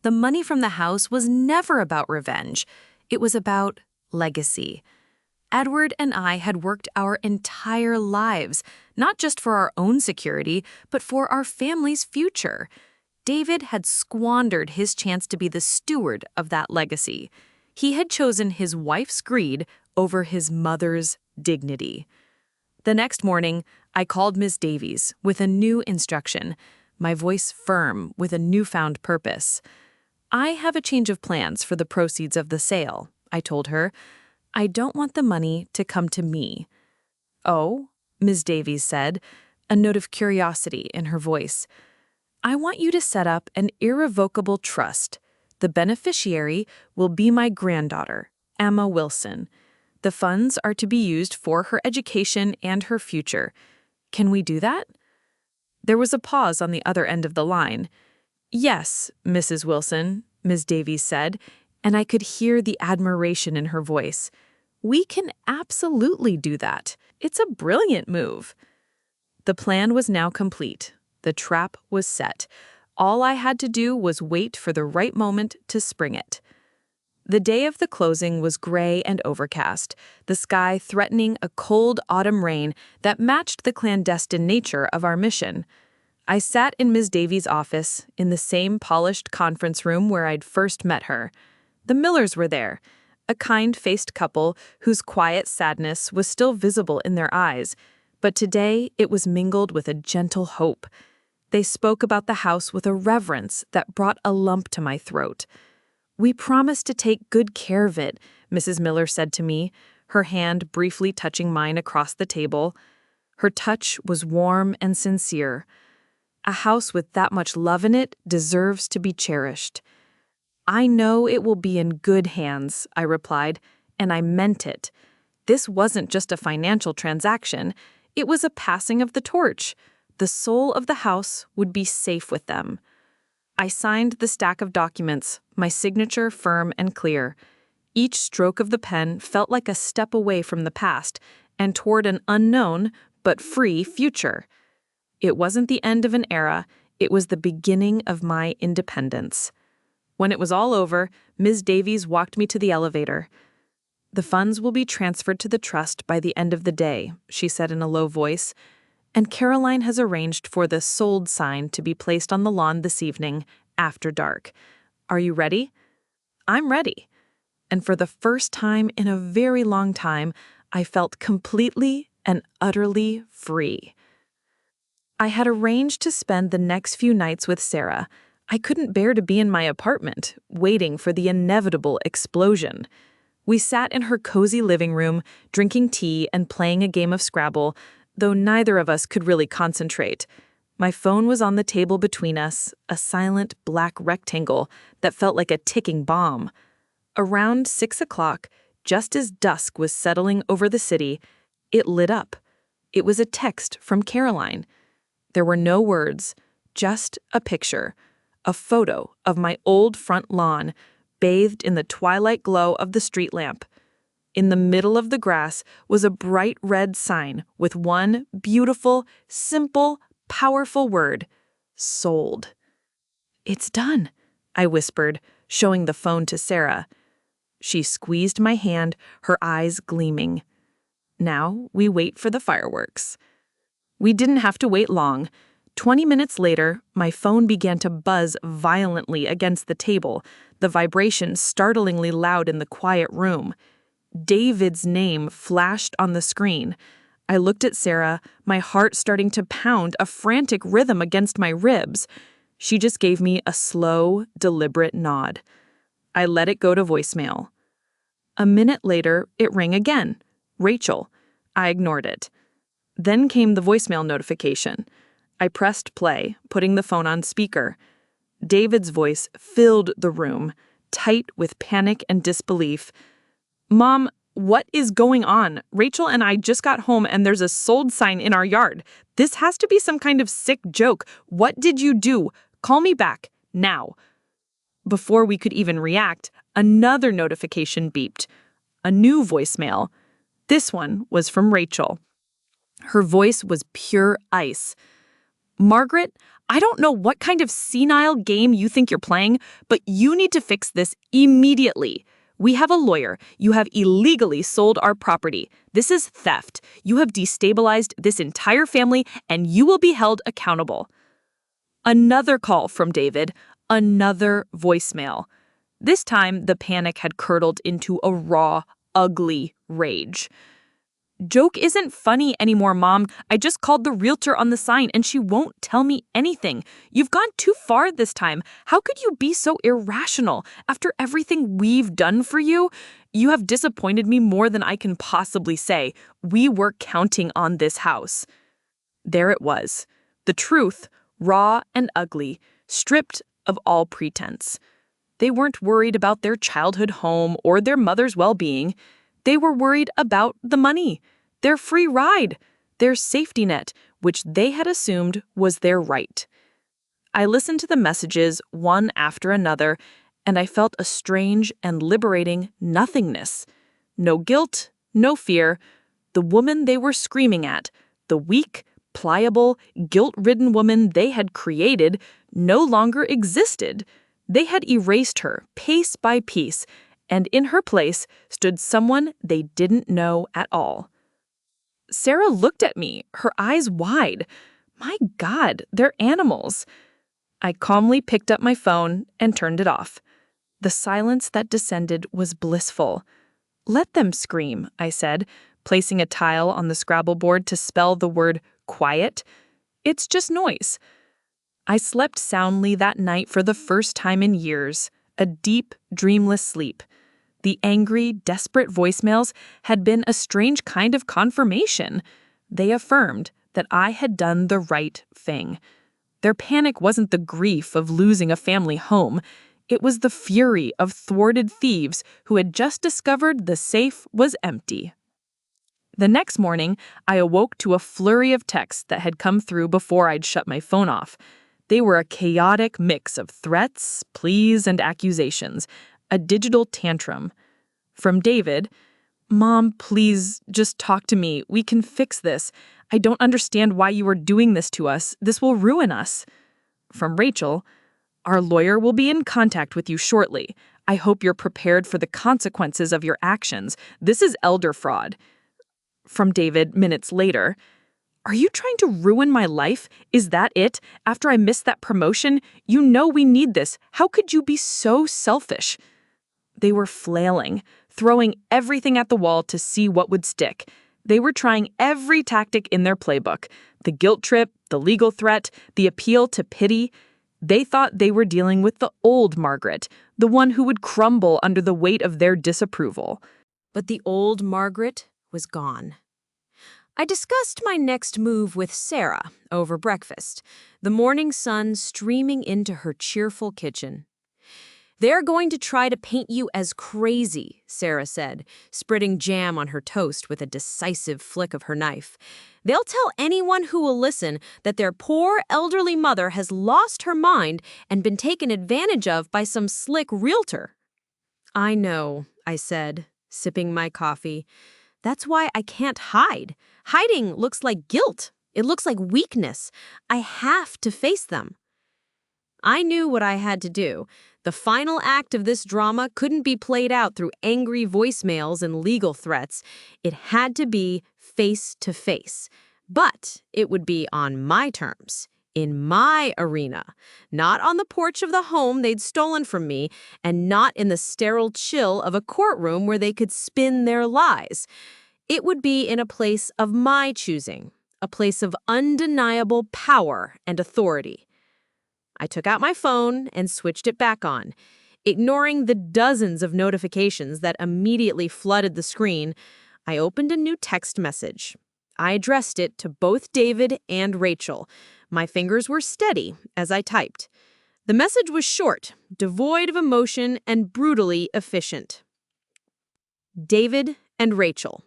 The money from the house was never about revenge. It was about legacy. Edward and I had worked our entire lives, not just for our own security, but for our family's future. David had squandered his chance to be the steward of that legacy. He had chosen his wife's greed over his mother's dignity. The next morning, I called Miss Davies with a new instruction, my voice firm with a newfound purpose. "I have a change of plans for the proceeds of the sale," I told her. "I don't want the money to come to me." "Oh," Ms. Davies said, a note of curiosity in her voice. "I want you to set up an irrevocable trust. The beneficiary will be my granddaughter, Emma Wilson. The funds are to be used for her education and her future. Can we do that?" There was a pause on the other end of the line. "Yes, Mrs. Wilson," Ms. Davies said, and I could hear the admiration in her voice. "We can absolutely do that. It's a brilliant move." The plan was now complete. The trap was set. All I had to do was wait for the right moment to spring it. The day of the closing was gray and overcast, the sky threatening a cold autumn rain that matched the clandestine nature of our mission. I sat in Ms. Davies' office, in the same polished conference room where I'd first met her. The Millers were there, a kind-faced couple whose quiet sadness was still visible in their eyes, But today it was mingled with a gentle hope. They spoke about the house with a reverence that brought a lump to my throat. "We promise to take good care of it," Mrs. Miller said to me, her hand briefly touching mine across the table. Her touch was warm and sincere. A house with that much love in it deserves to be cherished. "I know it will be in good hands," I replied, and I meant it. This wasn't just a financial transaction. It was a passing of the torch. The soul of the house would be safe with them. I signed the stack of documents, my signature firm and clear. Each stroke of the pen felt like a step away from the past and toward an unknown but free future. It wasn't the end of an era, it was the beginning of my independence. When it was all over, Ms. Davies walked me to the elevator. "The funds will be transferred to the trust by the end of the day," she said in a low voice, "and Caroline has arranged for the sold sign to be placed on the lawn this evening, after dark. Are you ready?" "I'm ready." And for the first time in a very long time, I felt completely and utterly free. I had arranged to spend the next few nights with Sarah. I couldn't bear to be in my apartment, waiting for the inevitable explosion. We sat in her cozy living room, drinking tea and playing a game of Scrabble, though neither of us could really concentrate. My phone was on the table between us, a silent black rectangle that felt like a ticking bomb. Around 6 o'clock, just as dusk was settling over the city, it lit up. It was a text from Caroline. There were no words, just a picture, a photo of my old front lawn, bathed in the twilight glow of the street lamp. In the middle of the grass was a bright red sign with one beautiful, simple, powerful word: sold. "It's done," I whispered, showing the phone to Sarah. She squeezed my hand, her eyes gleaming. "Now we wait for the fireworks." We didn't have to wait long. 20 minutes later, my phone began to buzz violently against the table, the vibration startlingly loud in the quiet room. David's name flashed on the screen. I looked at Sarah, my heart starting to pound a frantic rhythm against my ribs. She just gave me a slow, deliberate nod. I let it go to voicemail. A minute later, it rang again. Rachel. I ignored it. Then came the voicemail notification. I pressed play, putting the phone on speaker. David's voice filled the room, tight with panic and disbelief. "Mom, what is going on? Rachel and I just got home and there's a sold sign in our yard. This has to be some kind of sick joke. What did you do? Call me back, now." Before we could even react, another notification beeped. A new voicemail. This one was from Rachel. Her voice was pure ice. "Margaret, I don't know what kind of senile game you think you're playing, but you need to fix this immediately. We have a lawyer. You have illegally sold our property. This is theft. You have destabilized this entire family, and you will be held accountable." Another call from David, another voicemail. This time, the panic had curdled into a raw, ugly rage. "Joke isn't funny anymore, Mom. I just called the realtor on the sign and she won't tell me anything. You've gone too far this time. How could you be so irrational? After everything we've done for you, you have disappointed me more than I can possibly say. We were counting on this house." There it was. The truth, raw and ugly, stripped of all pretense. They weren't worried about their childhood home or their mother's well-being. They were worried about the money, their free ride, their safety net, which they had assumed was their right. I listened to the messages one after another, and I felt a strange and liberating nothingness. No guilt, no fear. The woman they were screaming at, the weak, pliable, guilt-ridden woman they had created, no longer existed. They had erased her, piece by piece, and in her place stood someone they didn't know at all. Sarah looked at me, her eyes wide. My God, they're animals. I calmly picked up my phone and turned it off. The silence that descended was blissful. "Let them scream," I said. placing a tile on the Scrabble board to spell the word quiet. It's just noise. I slept soundly that night for the first time in years, a deep, dreamless sleep. The angry, desperate voicemails had been a strange kind of confirmation. They affirmed that I had done the right thing. Their panic wasn't the grief of losing a family home. It was the fury of thwarted thieves who had just discovered the safe was empty. The next morning, I awoke to a flurry of texts that had come through before I'd shut my phone off. They were a chaotic mix of threats, pleas, and accusations, a digital tantrum. From David, "Mom, please, just talk to me. We can fix this. I don't understand why you are doing this to us. This will ruin us." From Rachel, "Our lawyer will be in contact with you shortly. I hope you're prepared for the consequences of your actions. This is elder fraud." From David, minutes later, "Are you trying to ruin my life? Is that it? After I missed that promotion? You know we need this. How could you be so selfish?" They were flailing, throwing everything at the wall to see what would stick. They were trying every tactic in their playbook: the guilt trip, the legal threat, the appeal to pity. They thought they were dealing with the old Margaret, the one who would crumble under the weight of their disapproval. But the old Margaret was gone. I discussed my next move with Sarah over breakfast, the morning sun streaming into her cheerful kitchen. "They're going to try to paint you as crazy," Sarah said, spreading jam on her toast with a decisive flick of her knife. "They'll tell anyone who will listen that their poor elderly mother has lost her mind and been taken advantage of by some slick realtor." "I know," I said, sipping my coffee. "That's why I can't hide. Hiding looks like guilt. It looks like weakness. I have to face them." I knew what I had to do. The final act of this drama couldn't be played out through angry voicemails and legal threats. It had to be face to face. But it would be on my terms, in my arena, not on the porch of the home they'd stolen from me, and not in the sterile chill of a courtroom where they could spin their lies. It would be in a place of my choosing, a place of undeniable power and authority. I took out my phone and switched it back on. Ignoring the dozens of notifications that immediately flooded the screen, I opened a new text message. I addressed it to both David and Rachel. My fingers were steady as I typed. The message was short, devoid of emotion, and brutally efficient. David and Rachel.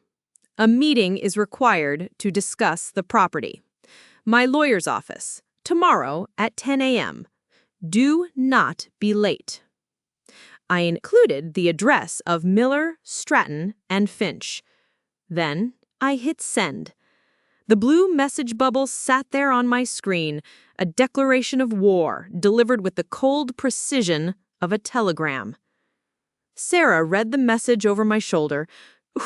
A meeting is required to discuss the property. My lawyer's office. Tomorrow at 10 a.m. Do not be late. I included the address of Miller, Stratton, and Finch. Then I hit send. The blue message bubble sat there on my screen, a declaration of war delivered with the cold precision of a telegram. Sarah read the message over my shoulder.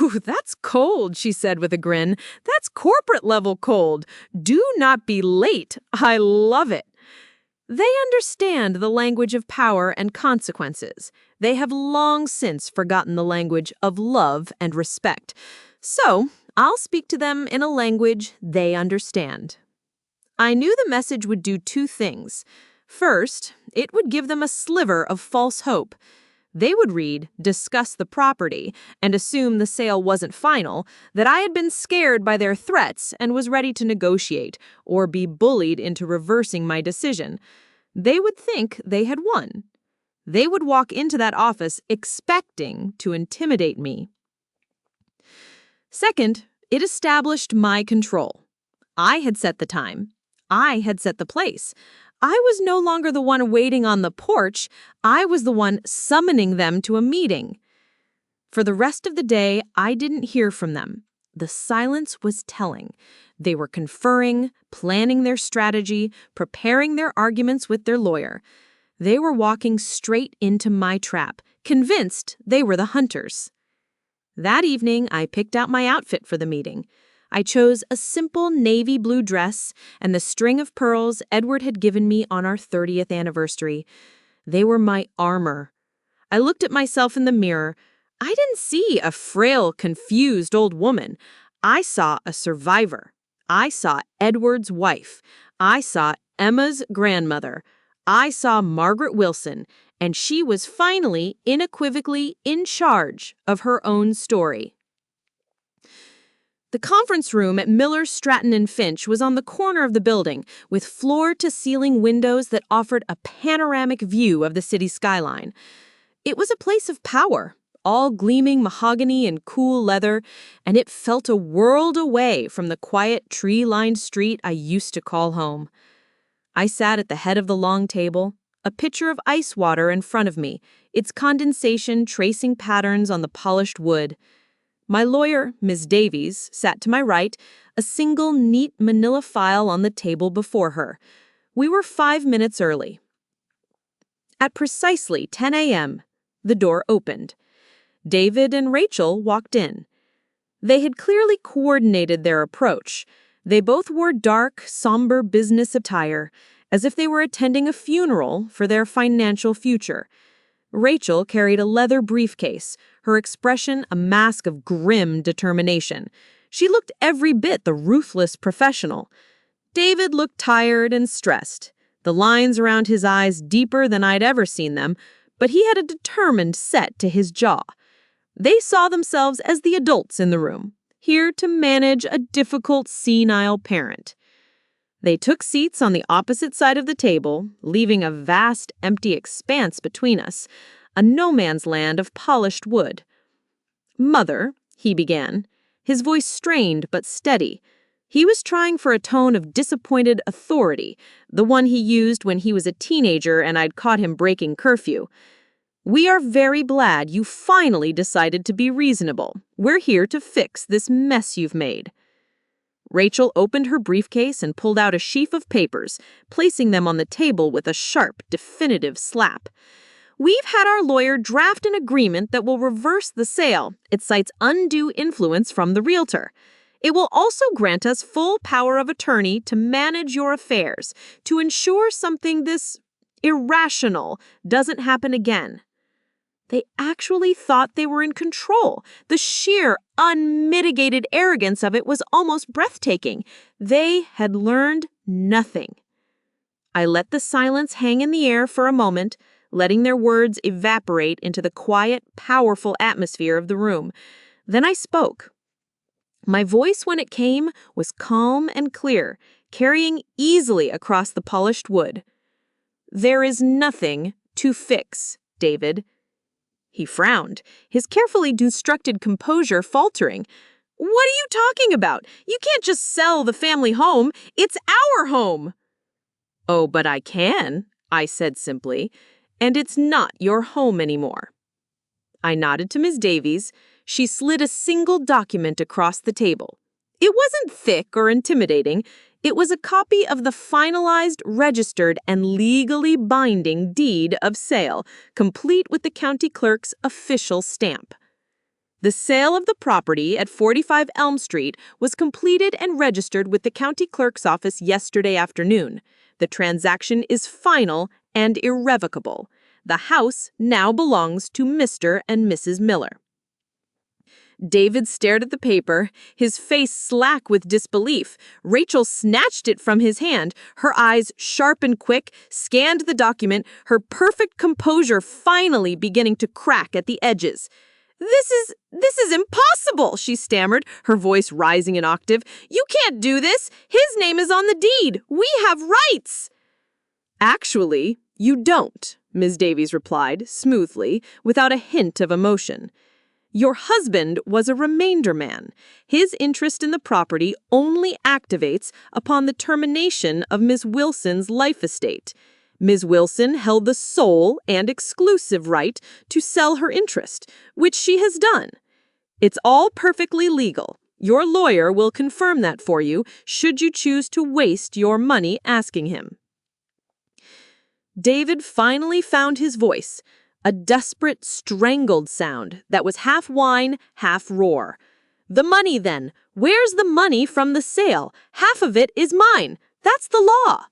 "Ooh, that's cold," she said with a grin. "That's corporate-level cold. Do not be late. I love it." They understand the language of power and consequences. They have long since forgotten the language of love and respect. So, I'll speak to them in a language they understand. I knew the message would do two things. First, it would give them a sliver of false hope. They would read, "Discuss the property," and assume the sale wasn't final, that I had been scared by their threats and was ready to negotiate, or be bullied into reversing my decision. They would think they had won. They would walk into that office expecting to intimidate me. Second, it established my control. I had set the time. I had set the place. I was no longer the one waiting on the porch. I was the one summoning them to a meeting. For the rest of the day, I didn't hear from them. The silence was telling. They were conferring, planning their strategy, preparing their arguments with their lawyer. They were walking straight into my trap, convinced they were the hunters. That evening, I picked out my outfit for the meeting. I chose a simple navy blue dress and the string of pearls Edward had given me on our 30th anniversary. They were my armor. I looked at myself in the mirror. I didn't see a frail, confused old woman. I saw a survivor. I saw Edward's wife. I saw Emma's grandmother. I saw Margaret Wilson, and she was finally, unequivocally in charge of her own story. The conference room at Miller, Stratton, and Finch was on the corner of the building, with floor-to-ceiling windows that offered a panoramic view of the city skyline. It was a place of power, all gleaming mahogany and cool leather, and it felt a world away from the quiet, tree-lined street I used to call home. I sat at the head of the long table, a pitcher of ice water in front of me, its condensation tracing patterns on the polished wood. My lawyer, Ms. Davies, sat to my right, a single neat manila file on the table before her. We were 5 minutes early. At precisely 10 a.m., the door opened. David and Rachel walked in. They had clearly coordinated their approach. They both wore dark, somber business attire, as if they were attending a funeral for their financial future. Rachel carried a leather briefcase, her expression a mask of grim determination. She looked every bit the ruthless professional. David looked tired and stressed, the lines around his eyes deeper than I'd ever seen them, but he had a determined set to his jaw. They saw themselves as the adults in the room, here to manage a difficult, senile parent. They took seats on the opposite side of the table, leaving a vast, empty expanse between us, a no-man's land of polished wood. "Mother," he began, his voice strained but steady. He was trying for a tone of disappointed authority, the one he used when he was a teenager and I'd caught him breaking curfew. "We are very glad you finally decided to be reasonable. We're here to fix this mess you've made." Rachel opened her briefcase and pulled out a sheaf of papers, placing them on the table with a sharp, definitive slap. "We've had our lawyer draft an agreement that will reverse the sale. It cites undue influence from the realtor. It will also grant us full power of attorney to manage your affairs, to ensure something this irrational doesn't happen again." They actually thought they were in control. The sheer, unmitigated arrogance of it was almost breathtaking. They had learned nothing. I let the silence hang in the air for a moment, letting their words evaporate into the quiet, powerful atmosphere of the room. Then I spoke. My voice, when it came, was calm and clear, carrying easily across the polished wood. "There is nothing to fix, David." He frowned, his carefully constructed composure faltering. "What are you talking about? You can't just sell the family home. It's our home." "Oh, but I can," I said simply, "and it's not your home anymore." I nodded to Ms. Davies. She slid a single document across the table. It wasn't thick or intimidating. It was a copy of the finalized, registered, and legally binding deed of sale, complete with the county clerk's official stamp. The sale of the property at 45 Elm Street was completed and registered with the county clerk's office yesterday afternoon. The transaction is final and irrevocable. The house now belongs to Mr. and Mrs. Miller. David stared at the paper, his face slack with disbelief. Rachel snatched it from his hand. Her eyes, sharp and quick, scanned the document, her perfect composure finally beginning to crack at the edges. This is impossible," she stammered, her voice rising an octave. "You can't do this. His name is on the deed. We have rights." "Actually, you don't," Ms. Davies replied, smoothly, without a hint of emotion. "Your husband was a remainder man. His interest in the property only activates upon the termination of Ms. Wilson's life estate. Ms. Wilson held the sole and exclusive right to sell her interest, which she has done. It's all perfectly legal. Your lawyer will confirm that for you, should you choose to waste your money asking him." David finally found his voice, a desperate, strangled sound that was half whine, half roar. "The money, then. Where's the money from the sale? Half of it is mine. That's the law."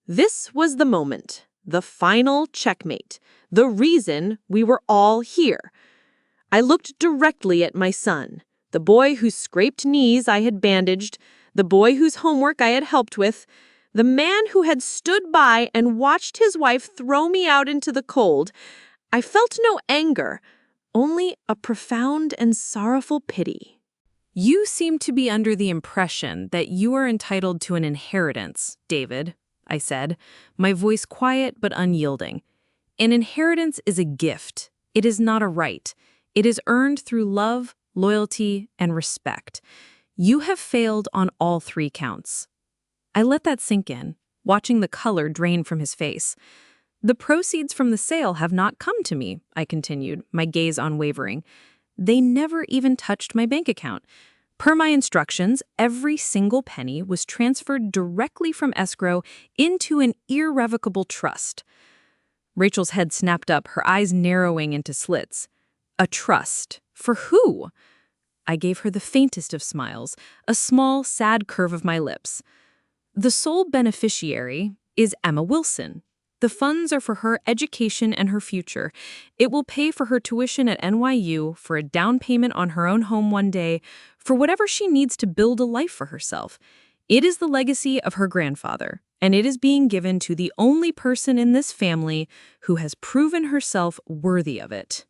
This was the moment, the final checkmate, the reason we were all here. I looked directly at my son. The boy whose scraped knees I had bandaged, the boy whose homework I had helped with, the man who had stood by and watched his wife throw me out into the cold. I felt no anger, only a profound and sorrowful pity. You seem to be under the impression that you are entitled to an inheritance, David, I said, my voice quiet but unyielding. An inheritance is a gift. It is not a right. It is earned through love, loyalty, and respect. You have failed on all 3 counts. I let that sink in, watching the color drain from his face. The proceeds from the sale have not come to me, I continued, my gaze unwavering. They never even touched my bank account. Per my instructions, every single penny was transferred directly from escrow into an irrevocable trust. Rachel's head snapped up, her eyes narrowing into slits. A trust? For who? I gave her the faintest of smiles, a small, sad curve of my lips. The sole beneficiary is Emma Wilson. The funds are for her education and her future. It will pay for her tuition at NYU, for a down payment on her own home one day, for whatever she needs to build a life for herself. It is the legacy of her grandfather, and it is being given to the only person in this family who has proven herself worthy of it.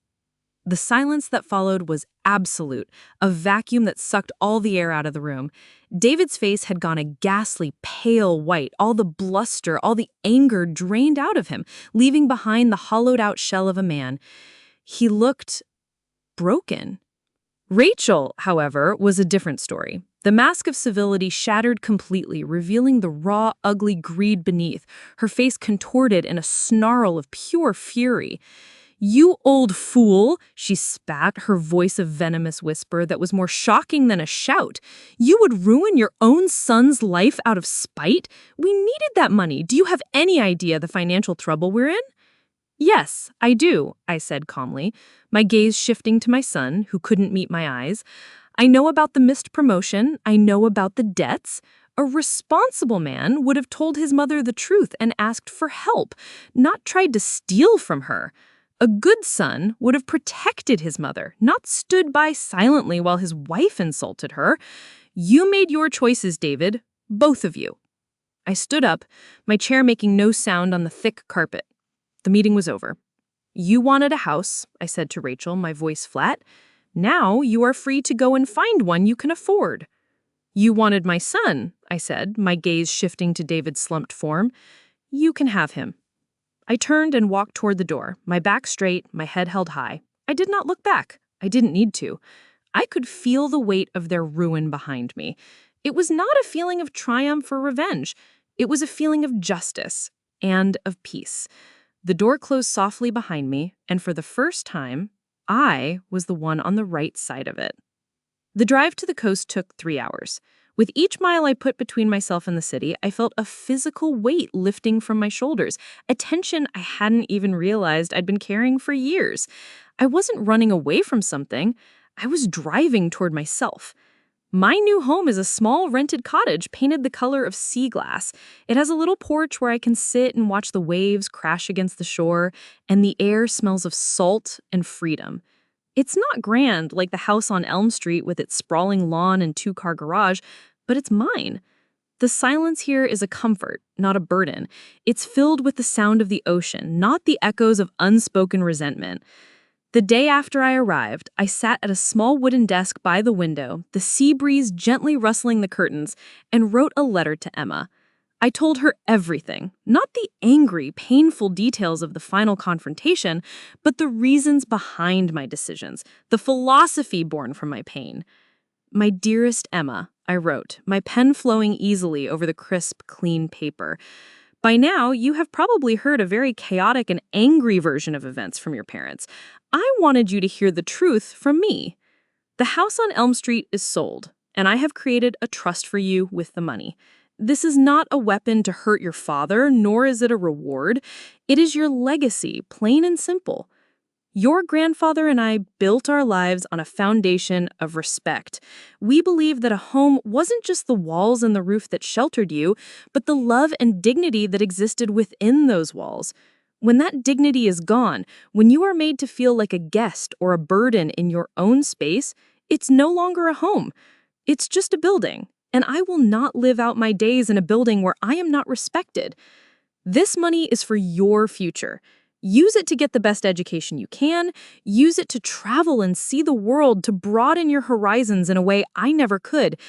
The silence that followed was absolute, a vacuum that sucked all the air out of the room. David's face had gone a ghastly pale white, all the bluster, all the anger drained out of him, leaving behind the hollowed-out shell of a man. He looked broken. Rachel, however, was a different story. The mask of civility shattered completely, revealing the raw, ugly greed beneath, her face contorted in a snarl of pure fury. "You old fool," she spat, her voice a venomous whisper that was more shocking than a shout. "You would ruin your own son's life out of spite? We needed that money. Do you have any idea the financial trouble we're in?" "Yes, I do," I said calmly, my gaze shifting to my son, who couldn't meet my eyes. "I know about the missed promotion. I know about the debts. A responsible man would have told his mother the truth and asked for help, not tried to steal from her. A good son would have protected his mother, not stood by silently while his wife insulted her. You made your choices, David, both of you." I stood up, my chair making no sound on the thick carpet. The meeting was over. "You wanted a house," I said to Rachel, my voice flat. "Now you are free to go and find one you can afford." "You wanted my son," I said, my gaze shifting to David's slumped form. "You can have him." I turned and walked toward the door, my back straight, my head held high. I did not look back. I didn't need to. I could feel the weight of their ruin behind me. It was not a feeling of triumph or revenge. It was a feeling of justice and of peace. The door closed softly behind me, and for the first time, I was the one on the right side of it. The drive to the coast took 3 hours. With each mile I put between myself and the city, I felt a physical weight lifting from my shoulders, a tension I hadn't even realized I'd been carrying for years. I wasn't running away from something. I was driving toward myself. My new home is a small rented cottage painted the color of sea glass. It has a little porch where I can sit and watch the waves crash against the shore, and the air smells of salt and freedom. It's not grand like the house on Elm Street with its sprawling lawn and 2-car garage, but it's mine. The silence here is a comfort, not a burden. It's filled with the sound of the ocean, not the echoes of unspoken resentment. The day after I arrived, I sat at a small wooden desk by the window, the sea breeze gently rustling the curtains, and wrote a letter to Emma. I told her everything, not the angry, painful details of the final confrontation, but the reasons behind my decisions, the philosophy born from my pain. "My dearest Emma," I wrote, my pen flowing easily over the crisp, clean paper. "By now, you have probably heard a very chaotic and angry version of events from your parents. I wanted you to hear the truth from me. The house on Elm Street is sold, and I have created a trust for you with the money. This is not a weapon to hurt your father, nor is it a reward. It is your legacy, plain and simple. Your grandfather and I built our lives on a foundation of respect. We believed that a home wasn't just the walls and the roof that sheltered you, but the love and dignity that existed within those walls. When that dignity is gone, when you are made to feel like a guest or a burden in your own space, It's no longer a home. It's just a building, and I will not live out my days in a building where I am not respected. This money is for your future. Use it to get the best education you can. Use it to travel and see the world, to broaden your horizons in a way I never could.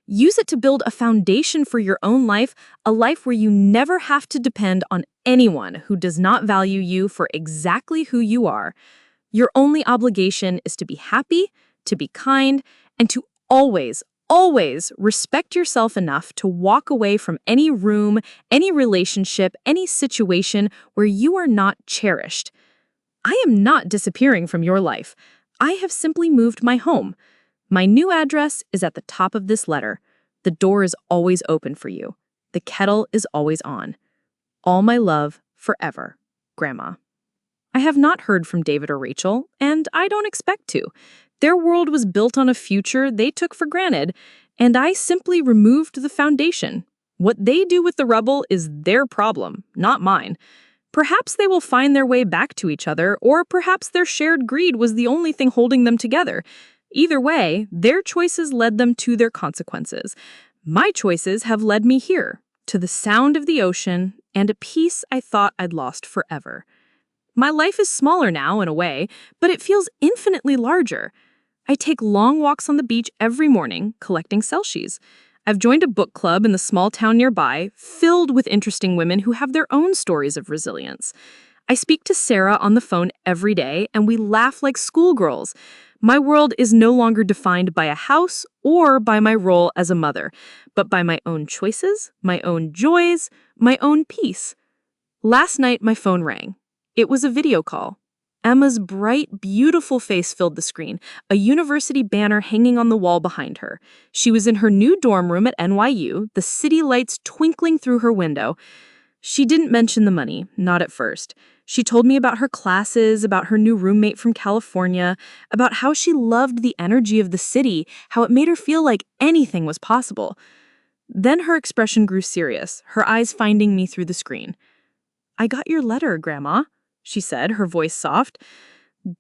Use it to build a foundation for your own life, a life where you never have to depend on anyone who does not value you for exactly who you are. Your only obligation is to be happy, to be kind, and to always respect yourself enough to walk away from any room, any relationship, any situation where you are not cherished. I am not disappearing from your life. I have simply moved my home. My new address is at the top of this letter. The door is always open for you. The kettle is always on. All my love forever, Grandma. I have not heard from David or Rachel, and I don't expect to. Their world was built on a future they took for granted, and I simply removed the foundation. What they do with the rubble is their problem, not mine. Perhaps they will find their way back to each other, or perhaps their shared greed was the only thing holding them together. Either way, their choices led them to their consequences. My choices have led me here, to the sound of the ocean and a peace I thought I'd lost forever. My life is smaller now, in a way, but it feels infinitely larger. I take long walks on the beach every morning, collecting selfies. I've joined a book club in the small town nearby, filled with interesting women who have their own stories of resilience. I speak to Sarah on the phone every day, and we laugh like schoolgirls. My world is no longer defined by a house or by my role as a mother, but by my own choices, my own joys, my own peace. Last night, my phone rang. It was a video call. Emma's bright, beautiful face filled the screen, a university banner hanging on the wall behind her. She was in her new dorm room at NYU, the city lights twinkling through her window. She didn't mention the money, not at first. She told me about her classes, about her new roommate from California, about how she loved the energy of the city, how it made her feel like anything was possible. Then her expression grew serious, her eyes finding me through the screen. "I got your letter, Grandma," she said, her voice soft.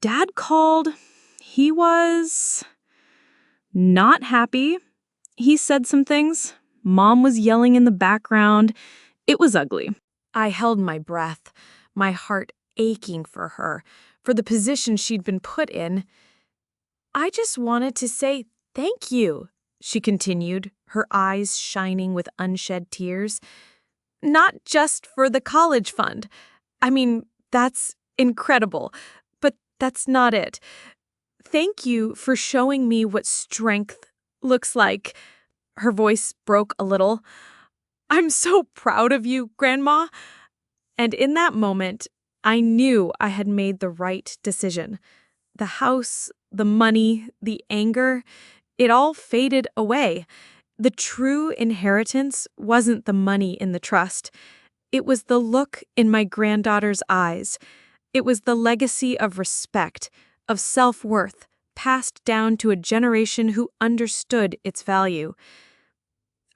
"Dad called. He was not happy. He said some things. Mom was yelling in the background. It was ugly." I held my breath, my heart aching for her, for the position she'd been put in. "I just wanted to say thank you," she continued, her eyes shining with unshed tears. "Not just for the college fund. I mean, that's incredible, but that's not it. Thank you for showing me what strength looks like." Her voice broke a little. "I'm so proud of you, Grandma." And in that moment, I knew I had made the right decision. The house, the money, the anger, it all faded away. The true inheritance wasn't the money in the trust. It was the look in my granddaughter's eyes. It was the legacy of respect, of self-worth, passed down to a generation who understood its value.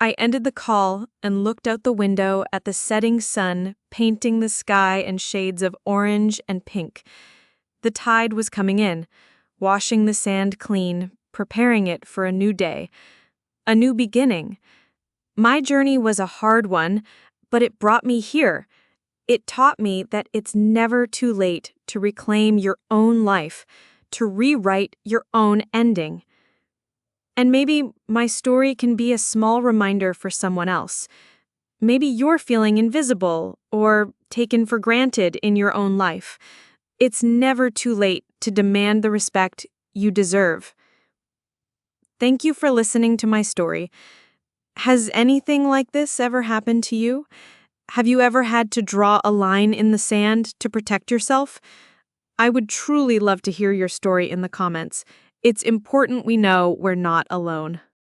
I ended the call and looked out the window at the setting sun painting the sky in shades of orange and pink. The tide was coming in, washing the sand clean, preparing it for a new day, a new beginning. My journey was a hard one, but it brought me here. It taught me that it's never too late to reclaim your own life, to rewrite your own ending. And maybe my story can be a small reminder for someone else. Maybe you're feeling invisible or taken for granted in your own life. It's never too late to demand the respect you deserve. Thank you for listening to my story. Has anything like this ever happened to you? Have you ever had to draw a line in the sand to protect yourself? I would truly love to hear your story in the comments. It's important we know we're not alone.